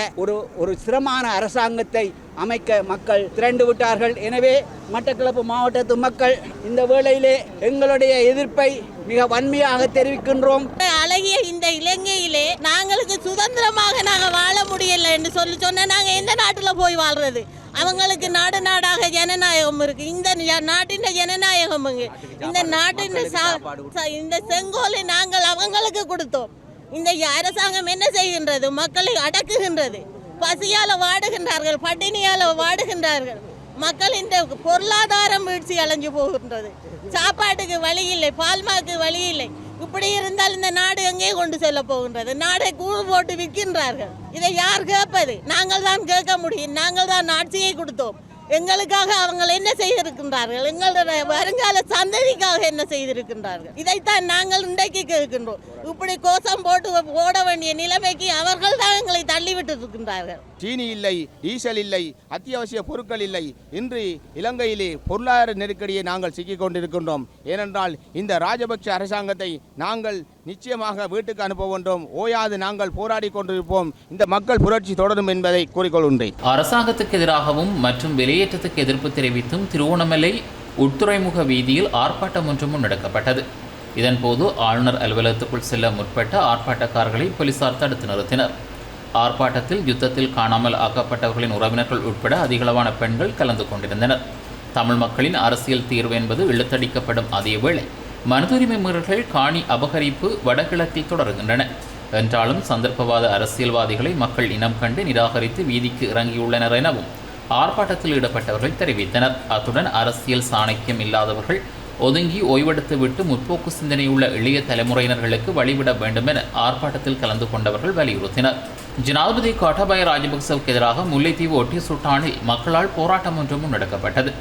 ஒரு சிரமமான அரசாங்கத்தை அமைக்க மக்கள் திரண்டு விட்டார்கள். எனவே மட்டக்களப்பு மாவட்டத்து மக்கள் இந்த வேளையிலே எங்களுடைய எதிர்ப்பை மிக வன்மையாக தெரிவிக்கின்றோம். அழகிய இந்த இலங்கையிலே நாங்களுக்கு சுதந்திரமாக நாங்கள் வாழ முடியல என்று சொன்ன நாங்கள் எந்த நாட்டில் போய் வாழ்றது? அவங்களுக்கு நாடாக ஜனநாயகம் இருக்கு. இந்த நாட்டின் ஜனநாயகம் இந்த நாட்டின் இந்த செங்கோலை நாங்கள் அவங்களுக்கு கொடுத்தோம். இந்த அரசாங்கம் என்ன செய்கின்றது? மக்களை அடக்குகின்றது. பசியால் வாடுகின்றார்கள், பட்டினியால் வாடுகின்றார்கள். மக்கள் இந்த பொருளாதாரம் வீழ்ச்சி அடைஞ்சு போகின்றது. சாப்பாட்டுக்கு வழி இல்லை, பால்மாக்கு வழி இல்லை. இப்படி இருந்தால் இந்த நாடு எங்கே கொண்டு செல்ல போகின்றது? நாடை கூழ் போட்டு விற்கின்றார்கள். இதை யார் கேட்பது? நாங்கள் தான் கேட்க முடியும். நாங்கள் தான் ஆட்சியை கொடுத்தோம். எங்களுக்காக அவங்க என்ன செய்திருக்கின்றார்கள்? எங்களுடைய வருங்கால சந்ததிக்காக என்ன செய்திருக்கின்றார்கள்? இதைத்தான் நாங்கள் இன்றைக்கு கேட்கின்றோம். இப்படி கோஷம் போட்டு போட வேண்டிய நிலைமைக்கு அவர்கள் தான் எங்களை தள்ளிவிட்டு இருக்கின்றார்கள். சீனி இல்லை, டீசல் இல்லை, அத்தியாவசிய பொருட்கள் இல்லை. இன்று இலங்கையிலே பொருளாதார நெருக்கடியை நாங்கள் சிக்கிக் கொண்டிருக்கின்றோம். ஏனென்றால் இந்த ராஜபக்ஷ அரசாங்கத்தை நாங்கள் நிச்சயமாக வீட்டுக்கு அனுப்ப வேண்டும். ஓயாது நாங்கள் போராடி கொண்டிருப்போம். இந்த மக்கள் புரட்சி தொடரும் என்பதை கூறிக்கொள்கின்றேன். அரசாங்கத்துக்கு எதிராகவும் மற்றும் வெளியேற்றத்துக்கு எதிர்ப்பு தெரிவித்தும் திருவோணமலை உட்துறைமுக வீதியில் ஆர்ப்பாட்டம் ஒன்றும் முன்னெடுக்கப்பட்டது. இதன்போது ஆளுநர் அலுவலகத்துக்குள் செல்ல முற்பட்ட ஆர்ப்பாட்டக்காரர்களை போலீசார் தடுத்து நிறுத்தினர். ஆர்ப்பாட்டத்தில் யுத்தத்தில் காணாமல் ஆக்கப்பட்டவர்களின் உறவினர்கள் உட்பட அதிகளவான பெண்கள் கலந்து கொண்டிருந்தனர். தமிழ் மக்களின் அரசியல் தீர்வு என்பது இழுத்தடிக்கப்படும் அதேவேளை மனிதுரிமை மீறல்கள், காணி அபகரிப்பு வடகிழக்கில் தொடர்கின்றன என்றாலும் சந்தர்ப்பவாத அரசியல்வாதிகளை மக்கள் இனம் கண்டு நிராகரித்து வீதிக்கு இறங்கியுள்ளனர் எனவும் ஆர்ப்பாட்டத்தில் ஈடுபட்டவர்கள் தெரிவித்தனர். அத்துடன் அரசியல் சாணக்கியம் இல்லாதவர்கள் ஒதுங்கி ஓய்வெடுத்துவிட்டு முற்போக்கு சிந்தனையுள்ள இளைய தலைமுறையினர்களுக்கு வழிவிட வேண்டும் என ஆர்ப்பாட்டத்தில் கலந்து கொண்டவர்கள் வலியுறுத்தினர். ஜனாதிபதி கோட்டாபய ராஜபக்சவுக்கு எதிராக முல்லைத்தீவு ஒட்டிய சுட்டானில் மக்களால் போராட்டம் ஒன்று முன்னெடுக்கப்பட்டது.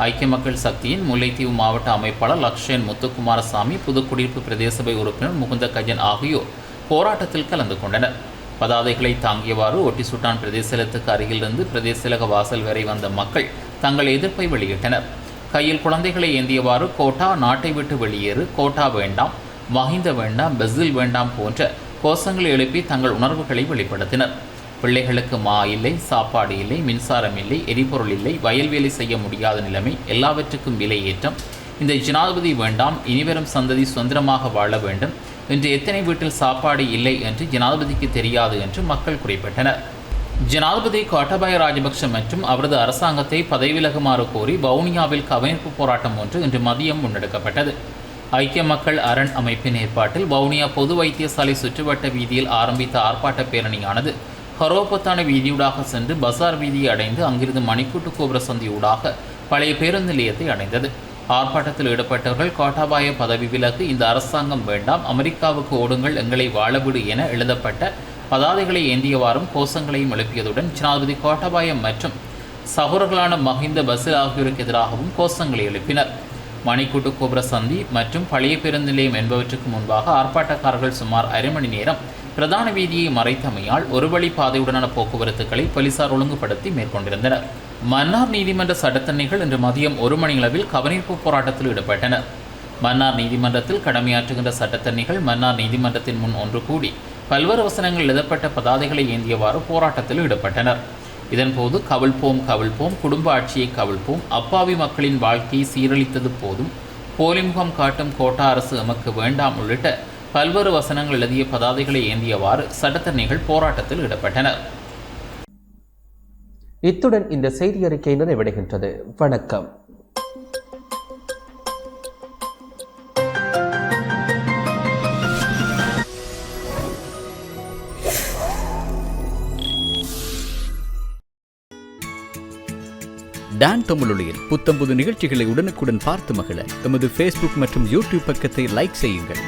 ஐக்கிய மக்கள் சக்தியின் முல்லைத்தீவு மாவட்ட அமைப்பாளர் லக்ஷன் முத்துக்குமாரசாமி, புதுக்குடியிருப்பு பிரதேச சபை உறுப்பினர் முகுந்த கஜன் ஆகியோர் போராட்டத்தில் கலந்து கொண்டனர். பதாதைகளை தாங்கியவாறு ஒட்டி சுட்டான் பிரதேசத்துக்கு அருகிலிருந்து பிரதேசலக வாசல் வரை வந்த மக்கள் தங்கள் எதிர்ப்பை வெளியிட்டனர். கையில் குழந்தைகளை ஏந்தியவாறு கோட்டா, நாட்டை விட்டு வெளியேறு, கோட்டா வேண்டாம், மஹிந்த வேண்டாம், பெசில் வேண்டாம் போன்ற கோஷங்களை எழுப்பி தங்கள் உணர்வுகளை வெளிப்படுத்தினர். பிள்ளைகளுக்கு மா இல்லை, சாப்பாடு இல்லை, மின்சாரம் இல்லை, எரிபொருள் இல்லை, வயல்வேலை செய்ய முடியாத நிலைமை, எல்லாவற்றுக்கும் விலை ஏற்றம், இந்த ஜனாதிபதி வேண்டாம், இனிவரும் சந்ததி சுதந்திரமாக வாழ வேண்டும், இன்று எத்தனை வீட்டில் சாப்பாடு இல்லை என்று ஜனாதிபதிக்கு தெரியாது என்று மக்கள் குறிப்பிட்டனர். ஜனாதிபதி கோட்டாபய ராஜபக்ஷ மற்றும் அவரது அரசாங்கத்தை பதவி விலகுமாறு கோரி வவுனியாவில் கவனிப்பு போராட்டம் ஒன்று இன்று மதியம் முன்னெடுக்கப்பட்டது. ஐக்கிய மக்கள் அரண் அமைப்பின் ஏற்பாட்டில் வவுனியா பொது வைத்தியசாலை சுற்றுவட்ட வீதியில் ஆரம்பித்த ஆர்ப்பாட்ட பேரணியானது ஹரோபத்தான வீதியூடாக சென்று பசார் வீதியை அடைந்து அங்கிருந்து மணிக்கூட்டு கோபுர சந்தியூடாக பழைய பேருந்து நிலையத்தை அடைந்தது. ஆர்ப்பாட்டத்தில் ஈடுபட்டவர்கள் கோட்டாபாய பதவி விலக்கு, இந்த அரசாங்கம் வேண்டாம், அமெரிக்காவுக்கு ஓடுங்கள், எங்களை வாழவிடு என எழுதப்பட்ட பதாதைகளை ஏந்தியவாறும் கோஷங்களையும் எழுப்பியதுடன் ஜனாதிபதி கோட்டாபாய மற்றும் சகோதரர்களான மஹிந்த பசில் ஆகியோருக்கு எதிராகவும் கோஷங்களை எழுப்பினர். மணிக்கூட்டு கோபுர சந்தி மற்றும் பழைய பேருந்து நிலையம் என்பவற்றுக்கு முன்பாக ஆர்ப்பாட்டக்காரர்கள் சுமார் அரை மணி நேரம் பிரதான வீதியை மறைத்தமையால் ஒரு வழி பாதையுடனான போக்குவரத்துக்களை போலீசார் ஒழுங்குபடுத்தி மேற்கொண்டிருந்தனர். மன்னார் நீதிமன்ற சட்டத்தரணிகள் இன்று மதியம் 1 மணியளவில் கவனிப்பு போராட்டத்தில் ஈடுபட்டனர். மன்னார் நீதிமன்றத்தில் கடமையாற்றுகின்ற சட்டத்தரணிகள் மன்னார் நீதிமன்றத்தின் முன் ஒன்று கூடி பல்வேறு வசனங்கள் எழுதப்பட்ட பதாதைகளை ஏந்தியவாறு போராட்டத்தில் ஈடுபட்டனர். இதன்போது கவிழ்ப்போம் கவிழ்ப்போம், குடும்ப ஆட்சியை கவிழ்ப்போம், அப்பாவி மக்களின் வாழ்க்கையை சீரழித்தது போதும், போலிமுகம் காட்டும் கோட்டா அரசு எமக்கு வேண்டாம் உள்ளிட்ட பல்வேறு வசனங்கள் எழுதிய பதாதைகளை ஏந்தியவாறு சட்டத்தரணிகள் போராட்டத்தில் ஈடுபட்டனர். இத்துடன் இந்த செய்தி அறிக்கை நிறைவடைகின்றது. வணக்கம். டான் தமிழொலியில் புத்தம்புது நிகழ்ச்சிகளை உடனுக்குடன் பார்த்து மகிழ எமது ஃபேஸ்புக் மற்றும் யூடியூப் பக்கத்தை லைக் செய்யுங்கள்.